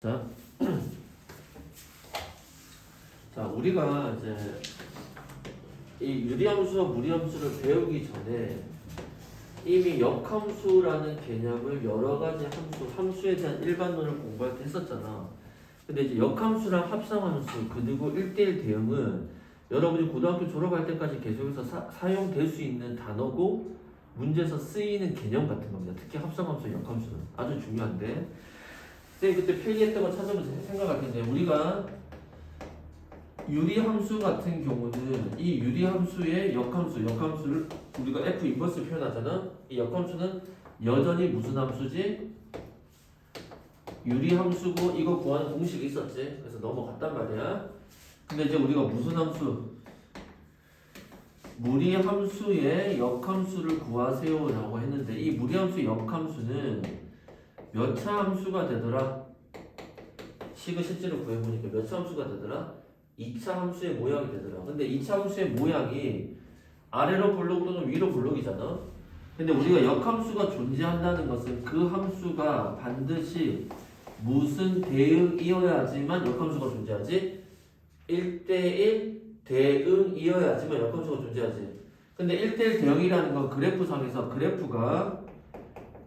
자, 우리가 이제 이 유리함수와 무리함수를 배우기 전에 이미 역함수라는 개념을 여러 가지 함수에 대한 일반론을 공부할 때 했었잖아. 근데 이제 역함수랑 합성함수 그리고 1대1 대응은 여러분이 고등학교 졸업할 때까지 계속해서 사용될 수 있는 단어고 문제에서 쓰이는 개념 같은 겁니다. 특히 합성함수, 역함수는 아주 중요한데. 선생님 그때 필기했던 거 찾아보면서 생각할 텐데 우리가 유리함수 같은 경우는 이 유리함수의 역함수를 우리가 F 인버스 표현하잖아. 이 역함수는 여전히 무슨 함수지? 유리함수고 이거 구하는 공식이 있었지. 그래서 넘어갔단 말이야. 근데 이제 우리가 무슨 함수? 무리함수의 역함수를 구하세요 라고 했는데 이 무리함수의 역함수는 몇 차 함수가 되더라? 식을 실제로 구해보니까 몇 차 함수가 되더라? 2차 함수의 모양이 되더라. 근데 2차 함수의 모양이 아래로 볼록 또는 위로 볼록이잖아. 근데 우리가 역함수가 존재한다는 것은 그 함수가 반드시 무슨 대응이어야지만 역함수가 존재하지? 1대1 대응이어야지만 역함수가 존재하지. 근데 1대1 대응이라는 건 그래프상에서 그래프가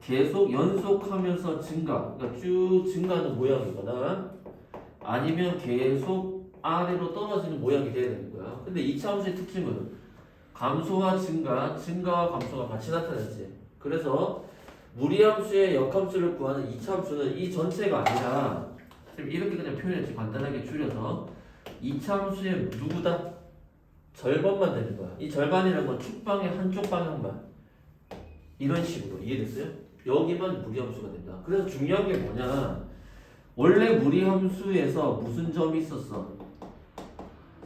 계속 연속하면서 증가, 그러니까 쭉 증가하는 모양이거나 아니면 계속 아래로 떨어지는 모양이 돼야 되는 거야. 근데 2차 함수의 특징은 감소와 증가와 감소가 같이 나타나지. 그래서 무리함수의 역함수를 구하는 2차 함수는 이 전체가 아니라 이렇게 그냥 표현했지. 간단하게 줄여서 2차 함수의 누구다? 절반만 되는 거야. 이 절반이라는 건 축방의 한쪽 방향만. 이런 식으로 이해됐어요? 여기만 무리함수가 된다. 그래서 중요한 게 뭐냐? 원래 무리함수에서 무슨 점이 있었어?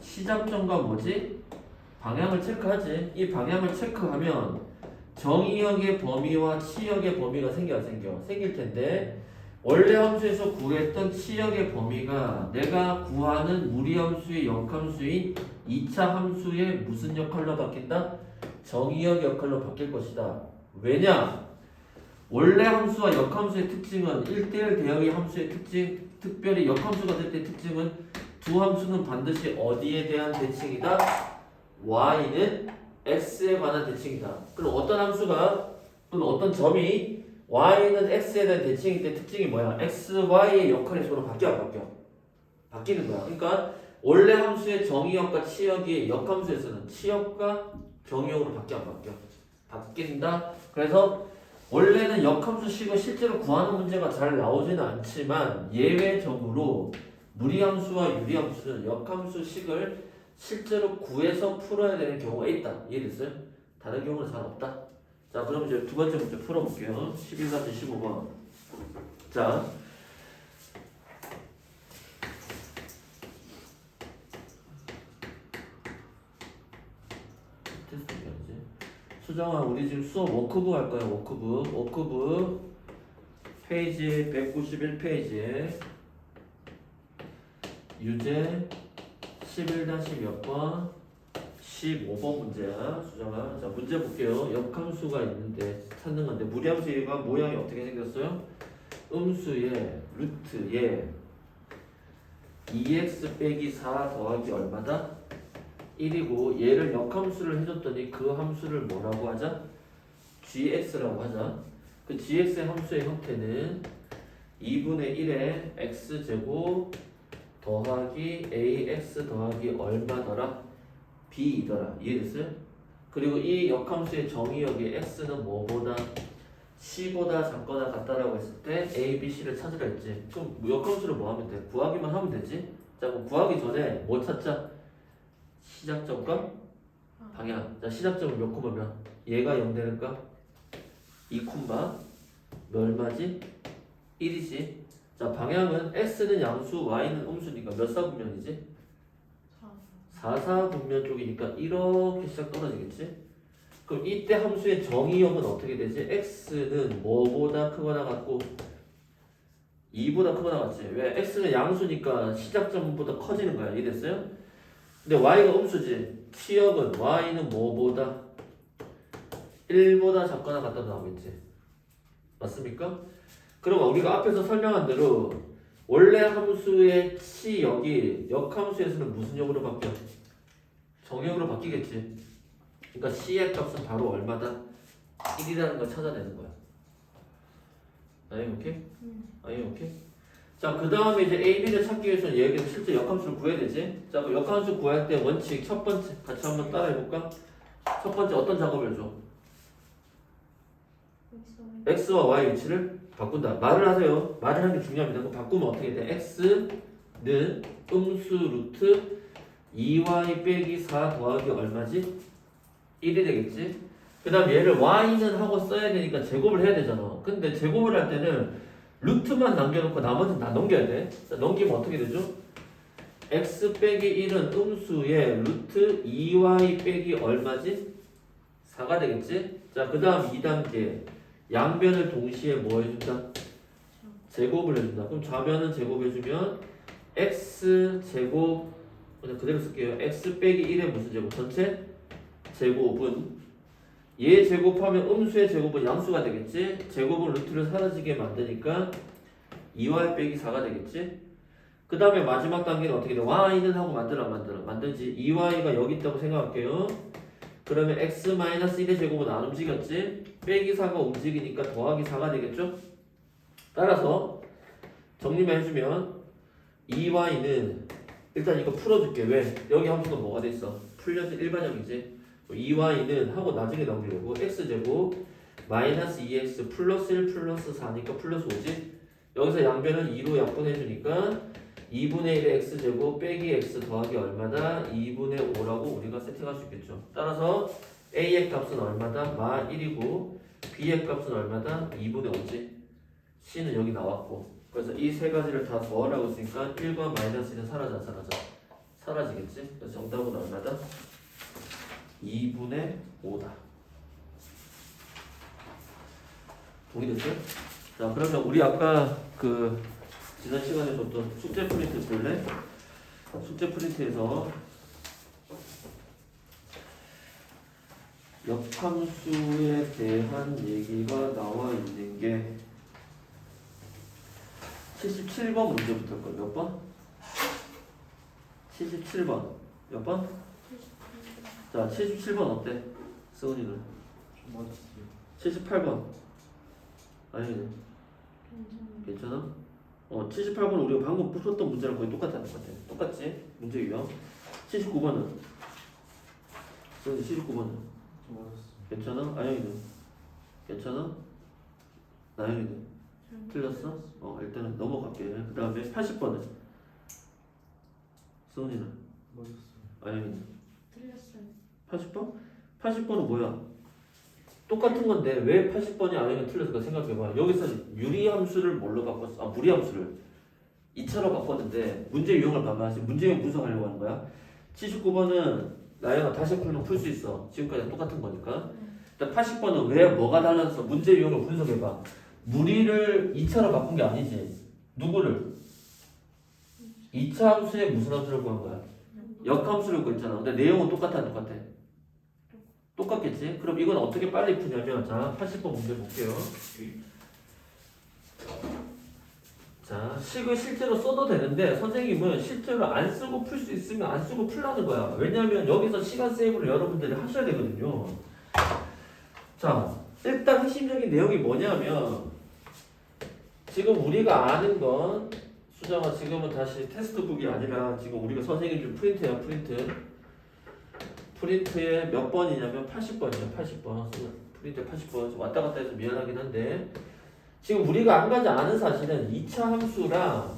시작점과 뭐지? 방향을 체크하지. 이 방향을 체크하면 정의역의 범위와 치역의 범위가 생겨 안 생겨? 생길 텐데 원래 함수에서 구했던 치역의 범위가 내가 구하는 무리함수의 역함수인 2차 함수의 무슨 역할로 바뀐다? 정의역 역할로 바뀔 것이다. 왜냐? 원래 함수와 역함수의 특징은 1대1 대응의 함수의 특징, 특별히 역함수가 될 때 특징은 두 함수는 반드시 어디에 대한 대칭이다? y는 x에 관한 대칭이다. 그럼 어떤 함수가 또는 어떤 점이 y는 x에 대한 대칭일 때 특징이 뭐야? x, y의 역할이 서로 바뀌어 안 바뀌어? 바뀌는 거야. 그러니까 원래 함수의 정의역과 치역이 역함수에서는 치역과 정의역으로 바뀌어 안 바뀌어? 바뀐다. 그래서 원래는 역함수식을 실제로 구하는 문제가 잘 나오지는 않지만 예외적으로 무리함수와 유리함수는 역함수식을 실제로 구해서 풀어야 되는 경우가 있다. 이해됐어요? 다른 경우는 잘 없다. 자, 그럼 이제 두 번째 문제 풀어볼게요. 11가지 15번. 자, 테스트 해야지. 수정아, 우리 지금 수업 워크북 할 거야. 워크북 페이지 191페이지에 유제 11-몇 번 15번 문제야. 수정아, 자 문제 볼게요. 역함수가 있는데 찾는 건데 무리함수가 모양이 어떻게 생겼어요? 음수의 루트에 2x 빼기 4 더하기 얼마다? 1이고 얘를 역함수를 해줬더니 그 함수를 뭐라고 하자? gx라고 하자. 그 gx의 함수의 형태는 2분의 1에 x제곱 더하기 ax 더하기 얼마더라? b이더라. 이해됐어요? 그리고 이 역함수의 정의역이 x는 뭐보다? c보다 작거나 같다라고 했을 때 a, b, c를 찾으라 했지. 그럼 역함수를 뭐 하면 돼? 구하기만 하면 되지? 자 그럼 구하기 전에 뭐 찾자? 시작점과 방향. 자 시작점은 몇 콤마면 얘가 0 되니까 2 콤마 몇 얼마지? 1이지. 자 방향은 x는 양수 y는 음수니까 몇 사분면이지? 4사분면 쪽이니까 이렇게 시작 떨어지겠지? 그럼 이때 함수의 정의역은 어떻게 되지? x는 뭐보다 크거나 같고 2보다 크거나 같지? 왜? x는 양수니까 시작점보다 커지는 거야. 이해됐어요? 근데 y가 음수지. 치역은 y는 뭐보다 1보다 작거나 같다 나오겠지. 맞습니까? 그럼 우리가 앞에서 설명한 대로 원래 함수의 치 여기 역함수에서는 무슨 역으로 바뀌어? 정역으로 바뀌겠지. 그러니까 c의 값은 바로 얼마다? 1이라는 걸 찾아내는 거야. 아니 오케이? 아니 오케이? 자, 그 다음에 이제 a, b를 찾기 위해서는 얘에게서 실제 역함수를 구해야 되지. 자, 그 역함수 구할 때 원칙 첫 번째 같이 한번 따라해볼까? 첫 번째 어떤 작업을 줘? x와 y 위치를 바꾼다. 말을 하세요. 말을 하는 게 중요합니다. 그거 바꾸면 어떻게 돼? x는 음수 루트 2y 빼기 4 더하기 얼마지? 1이 되겠지? 그 다음 얘를 y는 하고 써야 되니까 제곱을 해야 되잖아. 근데 제곱을 할 때는 루트만 남겨놓고 나머지는 다 넘겨야 돼. 자, 넘기면 어떻게 되죠? x 빼기 1은 음수의 루트 2y 빼기 얼마지? 4가 되겠지? 자, 그 다음 2단계 양변을 동시에 뭐 해준다? 제곱을 해준다. 그럼 좌변은 제곱해주면 x 제곱 그냥 그대로 쓸게요. x 빼기 1의 무슨 제곱? 전체 제곱은 얘 제곱하면 음수의 제곱은 양수가 되겠지? 제곱은 루트를 사라지게 만드니까 2y 빼기 4가 되겠지? 그 다음에 마지막 단계는 어떻게 돼? y는 하고 만들지. 2y가 여기 있다고 생각할게요. 그러면 x-1의 제곱은 안 움직였지? 빼기 4가 움직이니까 더하기 4가 되겠죠? 따라서 정리만 해주면 2y는 일단 이거 풀어줄게. 왜? 여기 함수가 뭐가 돼 있어? 풀려서 일반형이지. 2y는 하고 나중에 넘기려고 x제곱 마이너스 2x 플러스 1 플러스 4니까 플러스 5지? 여기서 양변은 2로 약분해주니까 2분의 1의 x제곱 빼기 x 더하기 얼마다? 2분의 5라고 우리가 세팅할 수 있겠죠. 따라서 a의 값은 얼마다? 마 1이고 b의 값은 얼마다? 2분의 5지? c는 여기 나왔고 그래서 이 세 가지를 다 더하라고 했으니까 1과 마이너스 1은 사라져. 사라지겠지? 그래서 정답은 얼마다? 2분의 5다. 동의됐어요? 자, 그러면 우리 아까 그 지난 시간에 줬던 숙제 프린트 볼래? 숙제 프린트에서 역함수에 대한 얘기가 나와 있는 게 77번 문제부터 걸 몇 번? 77번 몇 번? 자, 77번 어때? 승훈이는? 78번 아니 괜찮아? 78번 우리가 방금 풀었던 문제랑 거의 똑같아. 똑같지? 문제 유형. 79번은? 승훈이 79번은? 괜찮아? 아영이는? 괜찮아? 나영이는? 틀렸어? 일단은 넘어갈게. 그 다음에 80번은? 승훈이는? 아영이는? 틀렸어요. 80번? 80번은 뭐야? 똑같은 건데 왜 80번이 아니면 틀렸을까 생각해봐. 여기서 유리함수를 뭘로 바꿨어? 무리함수를 2차로 바꿨는데 문제 유형을 봐봐. 문제 유형 분석하려고 하는 거야. 79번은 나영아 다시 풀면 풀 수 있어. 지금까지 똑같은 거니까. 80번은 왜 뭐가 달라서 문제 유형을 분석해봐. 무리를 2차로 바꾼 게 아니지. 누구를? 2차 함수에 무슨 함수를 구한 거야? 역함수를 구했잖아. 근데 내용은 똑같아 안 똑같아? 똑같겠지? 그럼 이건 어떻게 빨리 푸냐면 자 80번 문제 볼게요. 자 식을 실제로 써도 되는데 선생님은 실제로 안 쓰고 풀 수 있으면 안 쓰고 풀라는 거야. 왜냐면 여기서 시간 세이브를 여러분들이 하셔야 되거든요. 자 일단 핵심적인 내용이 뭐냐면 지금 우리가 아는 건 수정아 지금은 다시 테스트북이 아니라 지금 우리가 선생님 준 프린트야. 프린트에 몇 번이냐면 80번이야. 80번. 프린트에 80번. 왔다 갔다 해서 미안하긴 한데 지금 우리가 한 가지 아는 사실은 2차 함수랑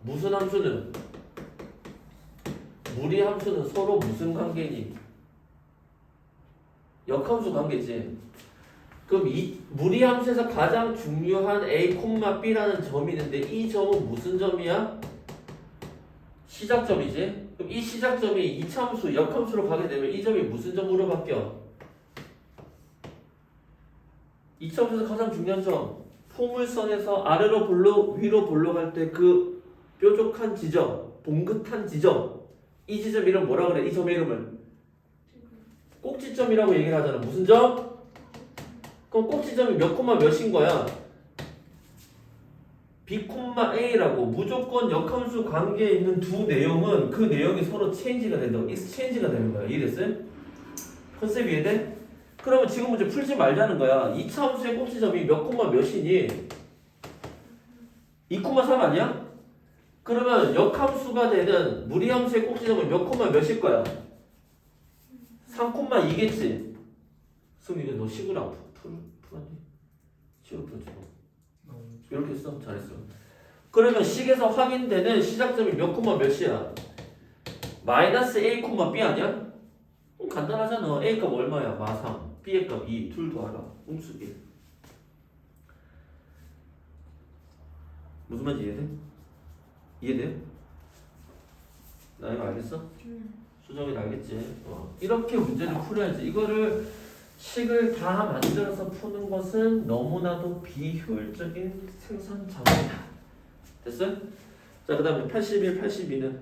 무슨 함수는 무리 함수는 서로 무슨 관계니? 역함수 관계지. 그럼 이 무리 함수에서 가장 중요한 A, B라는 점이 있는데 이 점은 무슨 점이야? 시작점이지. 그럼 이 시작점이 2차 함수, 역함수로 가게 되면 이 점이 무슨 점으로 바뀌어? 2차 함수에서 가장 중요한 점. 포물선에서 아래로 볼록, 위로 볼록 할 때 그 뾰족한 지점, 봉긋한 지점. 이 지점 이름 뭐라 그래? 이 점의 이름을? 꼭지점이라고 얘기를 하잖아. 무슨 점? 그럼 꼭지점이 몇 콤마 몇인 거야? B, A라고 무조건 역함수 관계에 있는 두 내용은 그 내용이 서로 체인지가 된다고 익스체인지가 되는 거야. 이해됐어요? 컨셉 이해돼? 그러면 지금 문제 풀지 말자는 거야. 2차 함수의 꼭지점이 몇 콤마 몇이니? 2,3 아니야? 그러면 역함수가 되는 무리함수의 꼭지점은 몇 콤마 몇일 거야? 3,2겠지? 승민이 너 식을 안 풀었니? 식을 풀었지 뭐. 이렇게 써? 잘했어. 그러면 식에서 확인되는 시작점이 몇 콤마 몇이야? 마이너스 A 콤마 B 아니야? 간단하잖아. A 값 얼마야? 마3. B의 값 2. 둘 더하라. 음수 1. 무슨 말인지 이해돼? 이해돼요? 나 이거 알겠어? 수정이 알겠지? 이렇게 문제를 풀어야지. 이거를 식을 다 만들어서 푸는 것은 너무나도 비효율적인 생산 작업이다. 됐어요? 자, 그 다음에 81, 82는?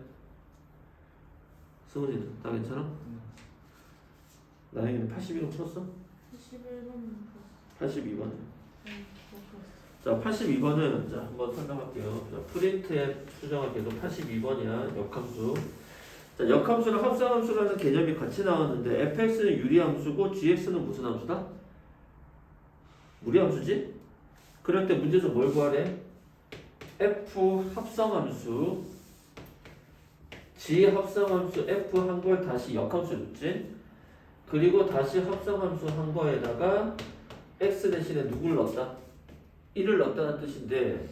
승훈이는 다 괜찮아? 나영이는 81은 풀었어? 82번. 자, 82번은 자, 한번 설명할게요. 자, 프린트에 수정할 때도 82번이야. 역함수. 자, 역함수랑 합성함수라는 개념이 같이 나왔는데 fx는 유리함수고 gx는 무슨 함수다? 무리함수지? 그럴 때 문제에서 뭘 구하래? f 합성함수 g 합성함수 f 한 걸 다시 역함수 넣지? 그리고 다시 합성함수 한 거에다가 x 대신에 누구를 넣었다? 1을 넣었다는 뜻인데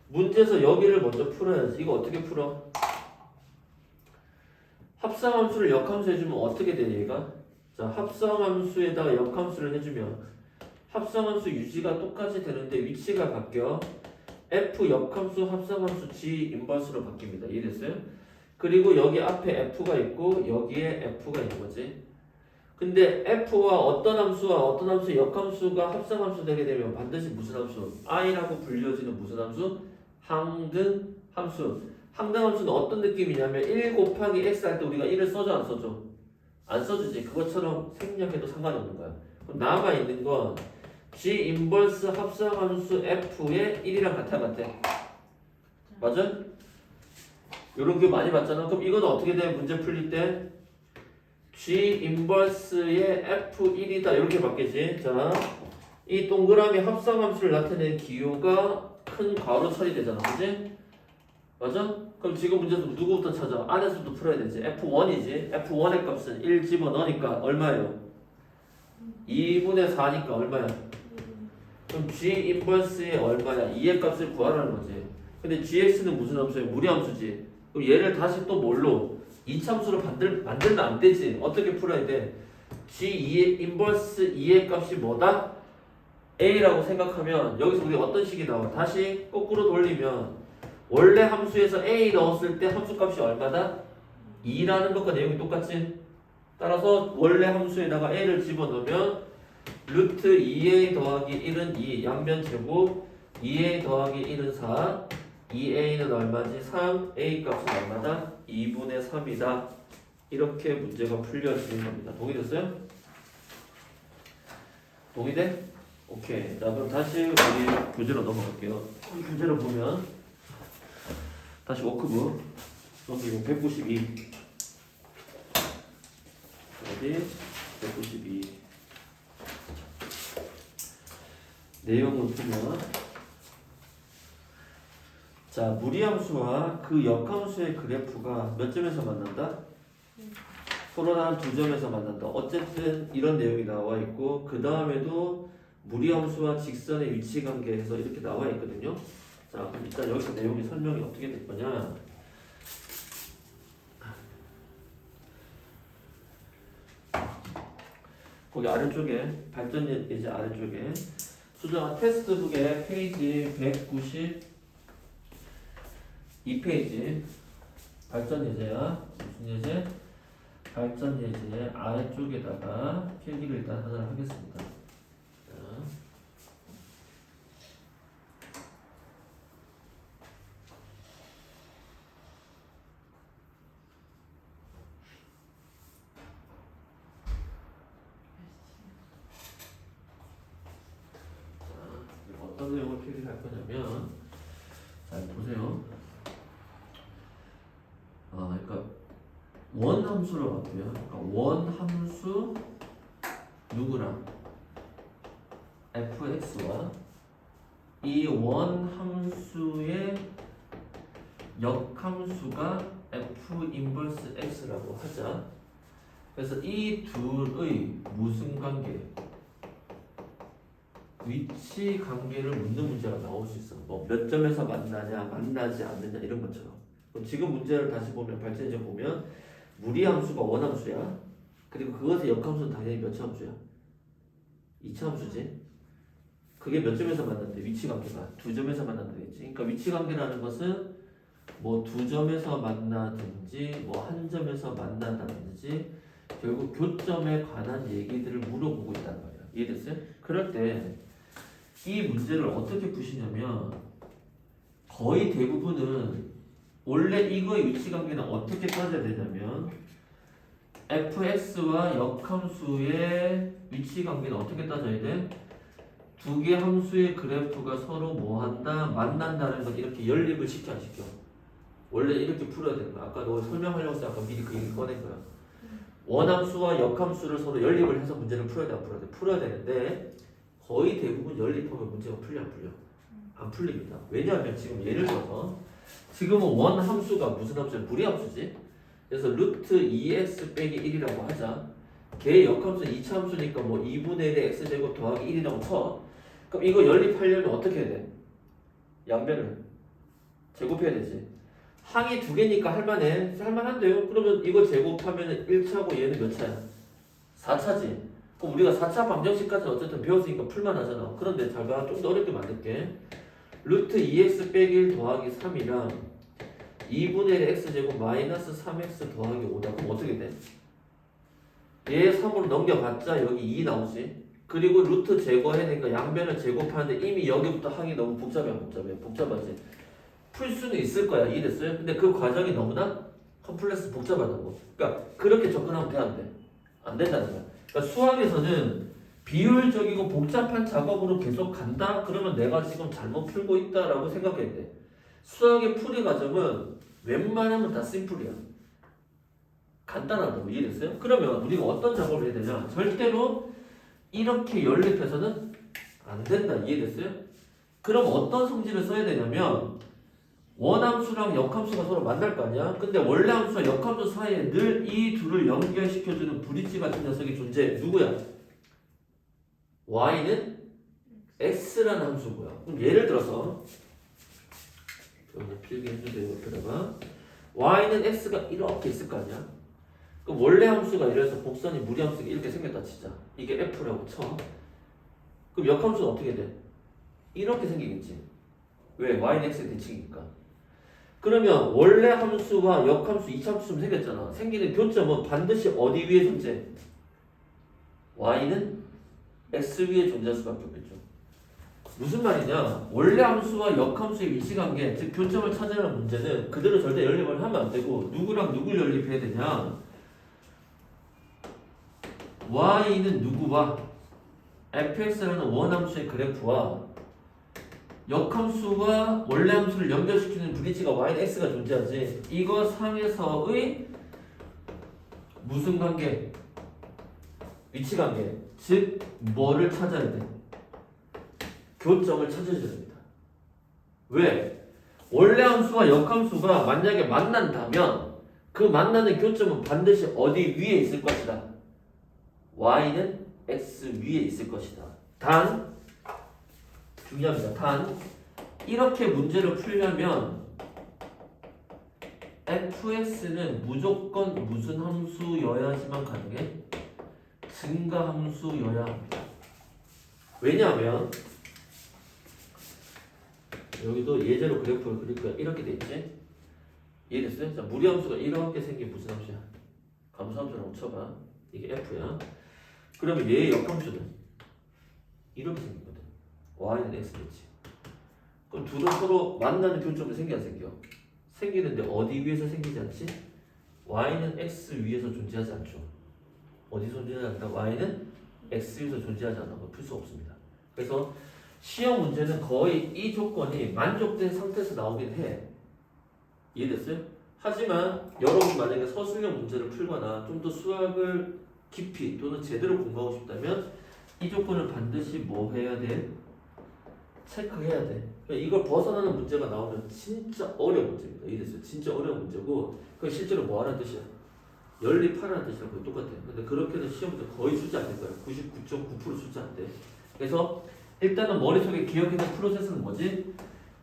문제에서 여기를 먼저 풀어야지. 이거 어떻게 풀어? 합성함수를 역함수 해주면 어떻게 돼 얘가? 자, 합성함수에다가 역함수를 해주면 합성함수 유지가 똑같이 되는데 위치가 바뀌어 f 역함수 합성함수 g 인버스로 바뀝니다. 이해됐어요? 그리고 여기 앞에 f가 있고 여기에 f가 있는 거지. 근데 f와 어떤 함수와 어떤 함수의 역함수가 합성함수 되게 되면 반드시 무슨 함수? i라고 불려지는 무슨 함수? 항등함수. 항등함수는 어떤 느낌이냐면 1 곱하기 x 할 때 우리가 1을 써줘 안 써줘? 안 써주지. 그것처럼 생략해도 상관없는 거야. 그럼 남아있는 건 g 인버스 합성함수 f의 1이랑 같아 맞대? 맞아? 요런 거 많이 봤잖아. 그럼 이건 어떻게 돼? 문제 풀릴 때 g 인버스의 f1이다 이렇게 바뀌지. 자, 이 동그라미 합성함수를 나타내는 기호가 큰 괄호 처리되잖아. 그지? 맞아? 그럼 지금 문제에서 누구부터 찾아? 안에서부터 풀어야 되지. f1이지. f1의 값은 1 집어넣으니까 얼마예요? 2분의 4니까 얼마야? 그럼 g 인버스의 얼마야? 2의 값을 구하라는 거지. 근데 gx는 무슨 함수야? 무리함수지. 그럼 얘를 다시 또 뭘로? 이참수로 만들면 안 되지. 어떻게 풀어야 돼? g2의 인버스 2의 값이 뭐다? a라고 생각하면 여기서 우리 어떤 식이 나와? 다시 거꾸로 돌리면 원래 함수에서 a 넣었을 때 함수값이 얼마다? 2라는 것과 내용이 똑같지? 따라서 원래 함수에다가 a를 집어넣으면 루트 2a 더하기 1은 2 양변 제곱 2a 더하기 1은 4 2a는 얼마지? 3 a 값은 얼마다? 2분의 3이다. 이렇게 문제가 풀려지는 겁니다. 동의됐어요? 동의돼? 오케이. 자, 그럼 다시 우리 교재로 넘어갈게요. 이 교재로 보면 다시 워크북 여기 192 어디? 192 내용을 보면 자, 무리함수와 그 역함수의 그래프가 몇 점에서 만난다? 서로 한 두 점에서 만난다. 어쨌든 이런 내용이 나와 있고 그 다음에도 무리함수와 직선의 위치 관계에서 이렇게 나와 있거든요. 자, 그럼 일단 여기서 내용이 설명이 어떻게 될 거냐? 거기 아래쪽에 발전 예제 아래쪽에 수정한 테스트북의 페이지 192페이지 발전 예제야. 무슨 예제? 발전 예제 아래쪽에다가 필기를 일단 하나 하겠습니다. 자. 어떤 내용을 필기를 할 거냐면 잘 보세요. 그러니까 원함수를 갖고요. 그러니까 원함수 누구랑 fx와 이 원함수의 역함수가 f 인버스 x라고 하자. 그래서 이 둘의 무슨 관계? 위치 관계를 묻는 문제가 나올 수 있어. 뭐 몇 점에서 만나냐, 만나지 않느냐 이런 것처럼. 그럼 지금 문제를 다시 보면 발전해서 보면 무리함수가 원함수야. 그리고 그것의 역함수는 당연히 몇 차 함수야? 2차 함수지. 그게 몇 점에서 만났대? 위치 관계가 두 점에서 만난다겠지. 그러니까 위치 관계라는 것은 뭐 두 점에서 만나든지 뭐 한 점에서 만난다든지 결국 교점에 관한 얘기들을 물어보고 있단 말이야. 이해됐어요? 그럴 때 이 문제를 어떻게 푸시냐면 거의 대부분은 원래 이거의 위치 관계는 어떻게 따져야 되냐면 fx와 역함수의 위치 관계는 어떻게 따져야 돼? 두 개 함수의 그래프가 서로 뭐한다? 만난다는 것 이렇게 연립을 시켜 안 시켜? 원래 이렇게 풀어야 되는 거야. 아까 너 설명하려고 해서 아까 미리 그 얘기 꺼낸 거야. 원함수와 역함수를 서로 연립을 해서 문제를 풀어야 돼, 안 풀어야 돼? 풀어야 되는데 거의 대부분 연립하면 문제가 풀려 안 풀려? 안 풀립니다. 왜냐하면 지금 예를 들어서 지금은 원함수가 무슨 함수야? 무리함수지? 그래서 루트 2x 빼기 1이라고 하자. 걔의 역함수는 2차 함수니까 뭐 2분의 1의 x제곱 더하기 1이라고 쳐. 그럼 이거 연립하려면 어떻게 해야 돼? 양변을 제곱해야 되지. 항이 두 개니까 할만해. 할만한데요? 그러면 이거 제곱하면 1차고 얘는 몇 차야? 4차지. 그럼 우리가 4차 방정식까지는 어쨌든 배웠으니까 풀만 하잖아. 그런데 잘 봐. 좀 더 어렵게 만들게. 루트 2x 빼기 1 더하기 3이랑 2분의 1 x제곱 마이너스 3x 더하기 5다. 그럼 어떻게 돼? 얘 3으로 넘겨봤자 여기 2 나오지. 그리고 루트 제거해야 되니까 양변을 제곱하는데 이미 여기부터 항이 너무 복잡해. 복잡하지. 풀 수는 있을 거야. 이해됐어요? 근데 그 과정이 너무나 컴플렉스 복잡하다고. 그러니까 그렇게 접근하면 돼, 안 돼? 안 된다는 거야. 그러니까 수학에서는 비효율적이고 복잡한 작업으로 계속 간다? 그러면 내가 지금 잘못 풀고 있다라고 생각해야 돼. 수학의 풀이 과정은 웬만하면 다 심플이야. 간단하다고. 이해됐어요? 그러면 우리가 어떤 작업을 해야 되냐? 절대로 이렇게 연립해서는 안 된다. 이해됐어요? 그럼 어떤 성질을 써야 되냐면 원함수랑 역함수가 서로 만날 거 아니야? 근데 원래 함수와 역함수 사이에 늘 이 둘을 연결시켜주는 브릿지 같은 녀석이 존재해. 누구야? y는 x라는 함수고요. 그럼 예를 들어서 필기해주세요. 옆에다가 y는 x가 이렇게 있을 거 아니야? 그럼 원래 함수가 이래서 복선이 무리함수가 이렇게 생겼다 치자. 이게 f라고 쳐. 그럼 역함수는 어떻게 돼? 이렇게 생기겠지. 왜? y는 x의 대칭이니까. 그러면 원래 함수와 역함수, 이차함수처럼 생겼잖아. 생기는 교점은 반드시 어디 위에 존재? y는 x 위에 존재할 수밖에 없겠죠. 무슨 말이냐? 원래 함수와 역함수의 위치관계, 즉 교점을 찾으라는 문제는 그대로 절대 연립을 하면 안 되고 누구랑 누굴 연립해야 되냐? y는 누구와 fx라는 원함수의 그래프와 역함수와 원래 함수를 연결시키는 브릿지가 y는 x가 존재하지. 이거 상에서의 무슨 관계? 위치 관계. 즉 뭐를 찾아야 돼? 교점을 찾아줘야 됩니다. 왜? 원래 함수와 역함수가 만약에 만난다면 그 만나는 교점은 반드시 어디 위에 있을 것이다. y는 x 위에 있을 것이다. 단 중요합니다. 단 이렇게 문제를 풀려면 fx는 무조건 무슨 함수여야지만 가능해? 증가함수여야 합니다. 왜냐하면 여기도 예제로 그래프를 그릴 거야. 이렇게 돼 있지? 이해됐어요? 자, 무리함수가 이렇게 생긴 무슨 함수야? 감수함수라고 쳐봐. 이게 f야. 그러면 얘의 역함수는 이렇게 생기거든. y는 x겠지. 그럼 둘은 서로 만나는 교점이 생겨 안 생겨? 생기는데 어디 위에서 생기지 않지? y는 x 위에서 존재하지 않죠. 어디서 존재하지 않다? y는 x 위에서 존재하지 않는 걸 풀 수 없습니다. 그래서 시험 문제는 거의 이 조건이 만족된 상태에서 나오긴 해. 이해됐어요? 하지만 여러분 만약에 서술형 문제를 풀거나 좀 더 수학을 깊이 또는 제대로 공부하고 싶다면 이 조건을 반드시 뭐 해야 돼? 체크해야 돼. 그러니까 이걸 벗어나는 문제가 나오면 진짜 어려운 문제입니다. 이해됐어요? 진짜 어려운 문제고 그게 실제로 뭐 하는 뜻이야? 연립하라는 뜻이랑 거의 똑같아요. 근데 그렇게는 시험 문제 거의 출제 안 될 거예요. 99.9% 출제 안 돼. 그래서 일단은 머릿속에 기억해둔 프로세스는 뭐지?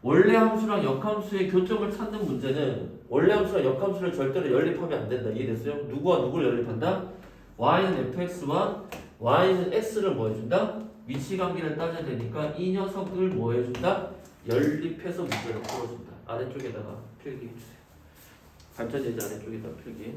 원래 함수랑 역함수의 교점을 찾는 문제는 원래 함수랑 역함수를 절대로 연립하면 안 된다. 이해됐어요? 누구와 누구를 연립한다? y는 fx와 y는 x를 뭐 해준다? 위치관계를 따져야 되니까 이 녀석을 뭐 해준다? 연립해서 문제를 풀어준다. 아래쪽에다가 필기 해주세요. 발전예제 아래쪽에다가 필기.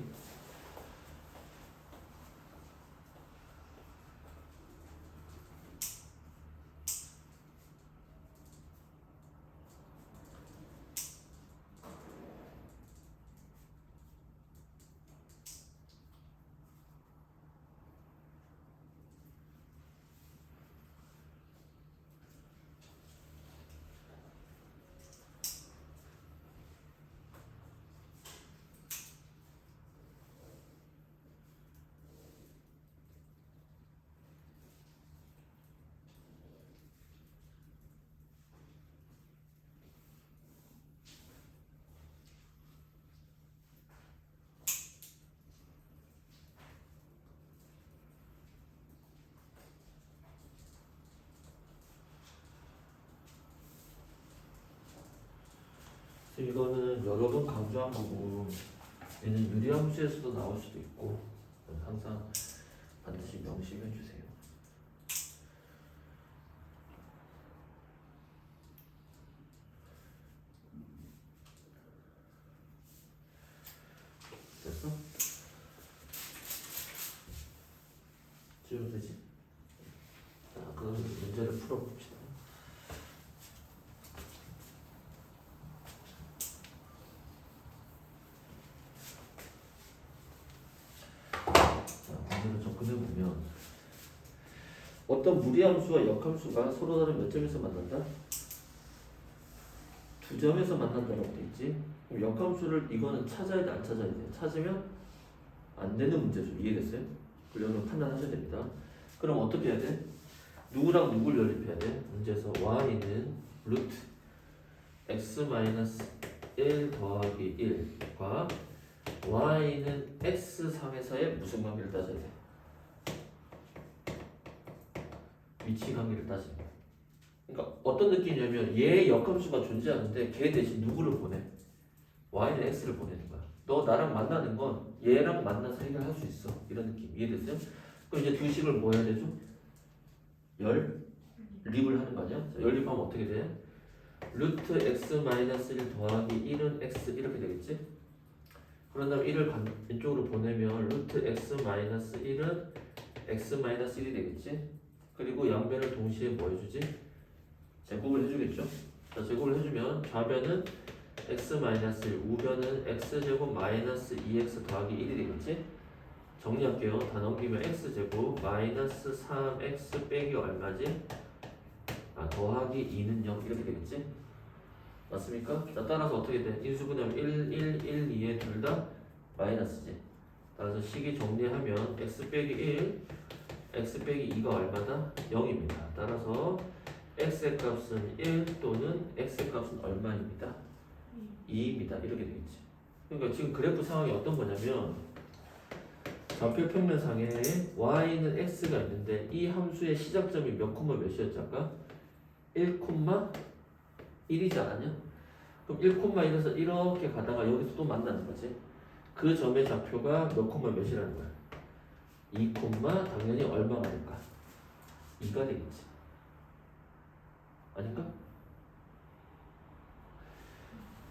이거는 여러 번 강조한 거고 얘는 유리함수에서도 나올 수도 있고 항상 반드시 명심해 주세요. 됐어? 지우면 되지? 자, 그럼 문제를 풀어봅시다. 문제를 접근해보면 어떤 무리함수와 역함수가 서로 다른 몇 점에서 만난다? 두 점에서 만난다라고 돼 있지? 그럼 역함수를 이거는 찾아야 돼, 안 찾아야 돼? 찾으면 안 되는 문제죠. 이해됐어요? 여러분 판단하셔야 됩니다. 그럼 어떻게 해야 돼? 누구랑 누굴 연립해야 돼? 문제에서 y는 루트 x-1 더하기 1과 y는 x3에서의 무슨 관계를 따져야 돼? 위치 관계를 따지는 거야. 그러니까 어떤 느낌이냐면 얘의 역함수가 존재하는데 걔 대신 누구를 보내? y는 x를 보내는 거야. 너 나랑 만나는 건 얘랑 만나서 해결할 수 있어. 이런 느낌. 이해됐어요? 그럼 이제 두 식을 뭐 해야 되죠? 연립을 하는 거 아니야? 자, 연립하면 어떻게 돼? 루트 x-1 더하기 1은 x 이렇게 되겠지? 그런 다음에 1을 왼쪽으로 보내면 루트 x-1은 x-1이 되겠지? 그리고 양변을 동시에 뭐 해주지? 제곱을 해주겠죠? 자, 제곱을 해주면 좌변은 x-1, 우변은 x제곱 마이너스 2x 더하기 1이 되겠지? 정리할게요. 다 넘기면 x제곱 마이너스 3x 빼기 얼마지? 더하기 2는 0 이렇게 되겠지? 맞습니까? 자, 따라서 어떻게 돼? 인수분해하면 1, 1, 1, 2에 둘 다 마이너스지. 따라서 식이 정리하면 x 빼기 1, x 빼기 2가 얼마다? 0입니다. 따라서 x의 값은 1 또는 x의 값은 얼마입니다? 2입니다. 이렇게 되겠지. 그러니까 지금 그래프 상황이 어떤 거냐면 좌표 평면상에 y는 x가 있는데 이 함수의 시작점이 몇 콤마 몇이었지 아까? 1,1이지 않았냐? 그럼 1,1에서 이렇게 가다가 여기서 또 만나는 거지. 그 점의 좌표가 몇 콤마 몇이라는 거야? 2, 당연히 얼마가 될까? 2가 되겠지. 아닌가?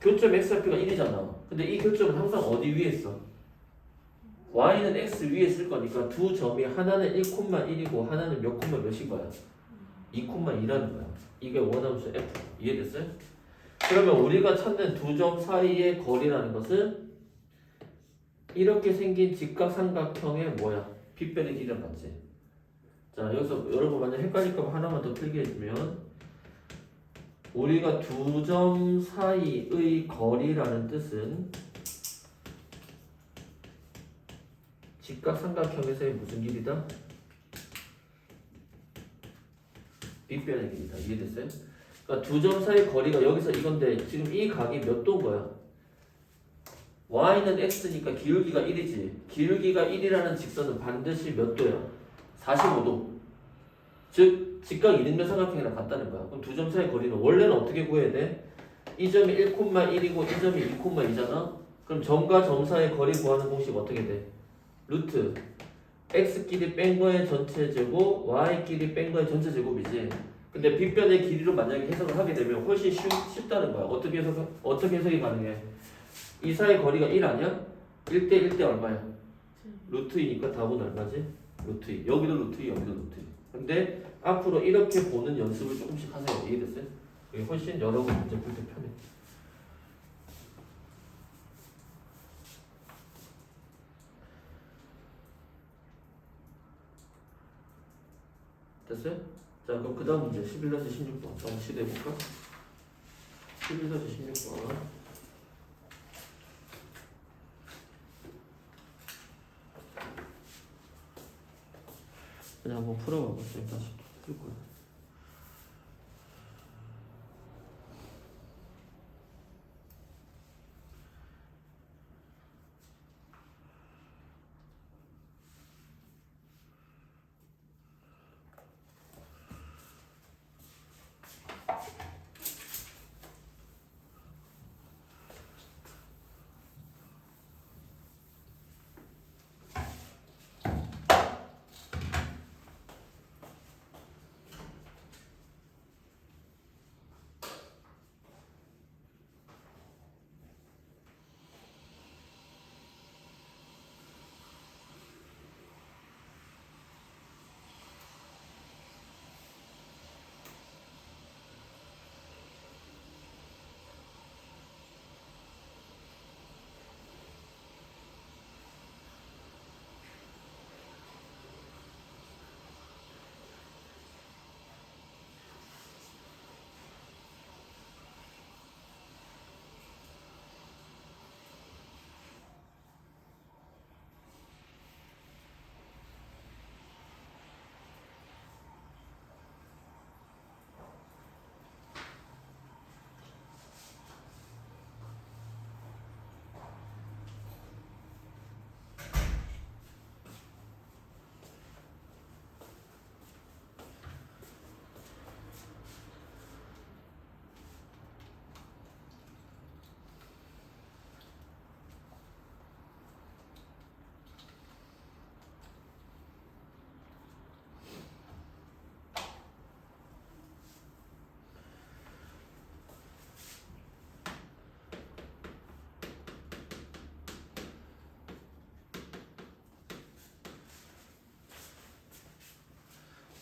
교점 x좌표가 1이잖아. 근데 이 교점은 항상 어디 위에 있어? y는 x 위에 있을 거니까 두 점이 하나는 1,1이고 하나는 몇 콤마 몇인 거야? 2,2라는 거야. 이게 원함수 f. 이해됐어요? 그러면 우리가 찾는 두 점 사이의 거리라는 것은 이렇게 생긴 직각삼각형의 뭐야? 빗변의 길이랑 같지? 자, 여기서 여러분 만약 헷갈릴까 봐 하나만 더 필기해 주면 우리가 두 점 사이의 거리라는 뜻은 직각삼각형에서의 무슨 길이다? 빗변의 길이다. 이해됐어요? 그러니까 두 점 사이 거리가 여기서 이건데 지금 이 각이 몇 도인 거야? y는 x니까 기울기가 1이지. 기울기가 1이라는 직선은 반드시 몇 도야? 45도. 즉 직각 이등변 삼각형이랑 같다는 거야. 그럼 두 점 사이 거리는 원래는 어떻게 구해야 돼? 이 점이 1,1이고 이 점이 2,2잖아. 그럼 점과 점 사이 거리 구하는 공식 어떻게 돼? 루트 x끼리 뺀 거의 전체 제곱, y끼리 뺀 거의 전체 제곱이지. 근데 빗변의 길이로 만약에 해석을 하게 되면 훨씬 쉽다는 거야. 어떻게 해석이 가능해? 이 사이 거리가 1 아니야? 1대 1대 얼마야? 루트 2니까 답은 얼마지? 루트 2. 여기도 루트 2, 여기도 루트 2. 근데 앞으로 이렇게 보는 연습을 조금씩 하세요. 이해됐어요? 이게 훨씬 여러 번 문제 풀 때 편해. 됐어요? 자, 그럼 그 다음 문제 11-16번 한번 시도해볼까? 11-16번 그냥 한번 풀어봐봐. 지금 다시 풀 거야.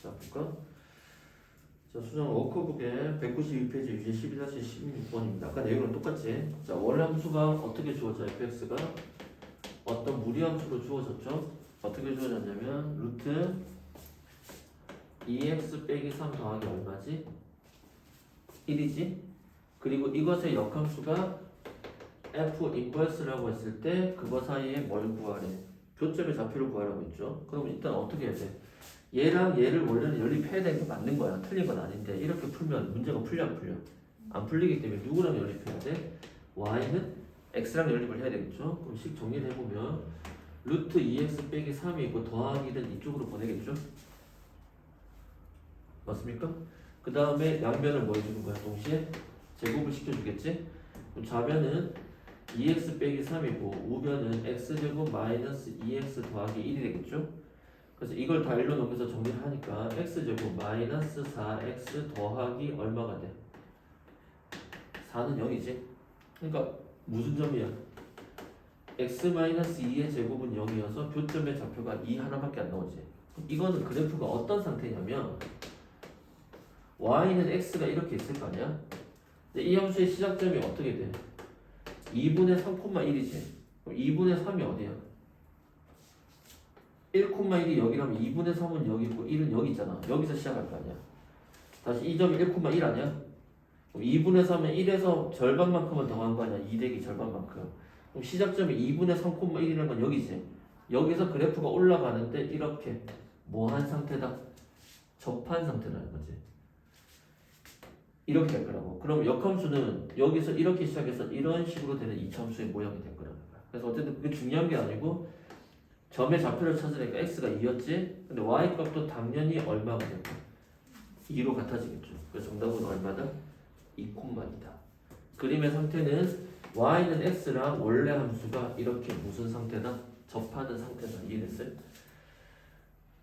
자, 볼까? 자, 수정 워크북에 192페이지 유제 11-16번입니다. 아까 내용은 똑같지? 자, 원함수가 어떻게 주어져? fx가 어떤 무리함수로 주어졌죠? 어떻게 주어졌냐면 루트 2x 빼기 3 더하기 얼마지? 1이지? 그리고 이것의 역함수가 f 인버스라고 했을 때 그거 사이에 뭘 구하래? 교점의 좌표를 구하라고 했죠. 그럼 일단 어떻게 해야 돼? 얘랑 얘를 원래는 연립해야 되는 게 맞는 거야. 틀린 건 아닌데 이렇게 풀면 문제가 풀려 안 풀려? 안 풀리기 때문에 누구랑 연립해야 돼? y는 x랑 연립을 해야 되겠죠. 그럼 식 정리를 해보면 루트 2x 빼기 3이고 더하기는 이쪽으로 보내겠죠. 맞습니까? 그 다음에 양변을 뭐 해주는 거야? 동시에 제곱을 시켜주겠지. 그럼 좌변은 2x 빼기 3이고 우변은 x제곱 마이너스 2x 더하기 1이 되겠죠. 그래서 이걸 다 1로 넘겨서 정리를 하니까 x제곱 마이너스 4x 더하기 얼마가 돼? 4는 0이지. 그러니까 무슨 점이야? x 마이너스 2의 제곱은 0이어서 교점의 좌표가 2 하나밖에 안 나오지. 그럼 이거는 그래프가 어떤 상태냐면 y는 x가 이렇게 있을 거 아니야? 근데 이 함수의 시작점이 어떻게 돼? 2분의 3,1이지. 그럼 2분의 3이 어디야? 1,1이 여기라면 2분의 3은 여기 있고 1은 여기 있잖아. 여기서 시작할 거 아니야. 다시 이 점이 1,1 아니야? 2분의 3은 1에서 절반만큼은 더한 거 아니야. 2 대기 절반만큼. 그럼 시작점이 2분의 3,1이라는 건 여기지. 여기서 그래프가 올라가는데 이렇게 뭐한 상태다? 접한 상태라는 거지. 이렇게 될 거라고. 그럼 역함수는 여기서 이렇게 시작해서 이런 식으로 되는 이차함수의 모양이 될 거라는 거야. 그래서 어쨌든 그게 중요한 게 아니고 점의 좌표를 찾으니까 x가 2였지. 근데 y 값도 당연히 얼마가 될 거야? 2로 같아지겠죠. 그래서 정답은 얼마다? 2,2다. 그림의 상태는 y는 x랑 원래 함수가 이렇게 무슨 상태다? 접하는 상태다. 이해됐어요?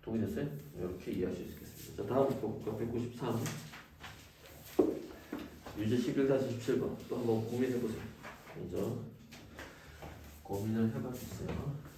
동의됐어요? 이렇게 이해할 수 있겠습니다. 자, 다음 볼까? 193 유제 11-17번 또 한번 고민해보세요. 먼저 고민을 해봐주세요.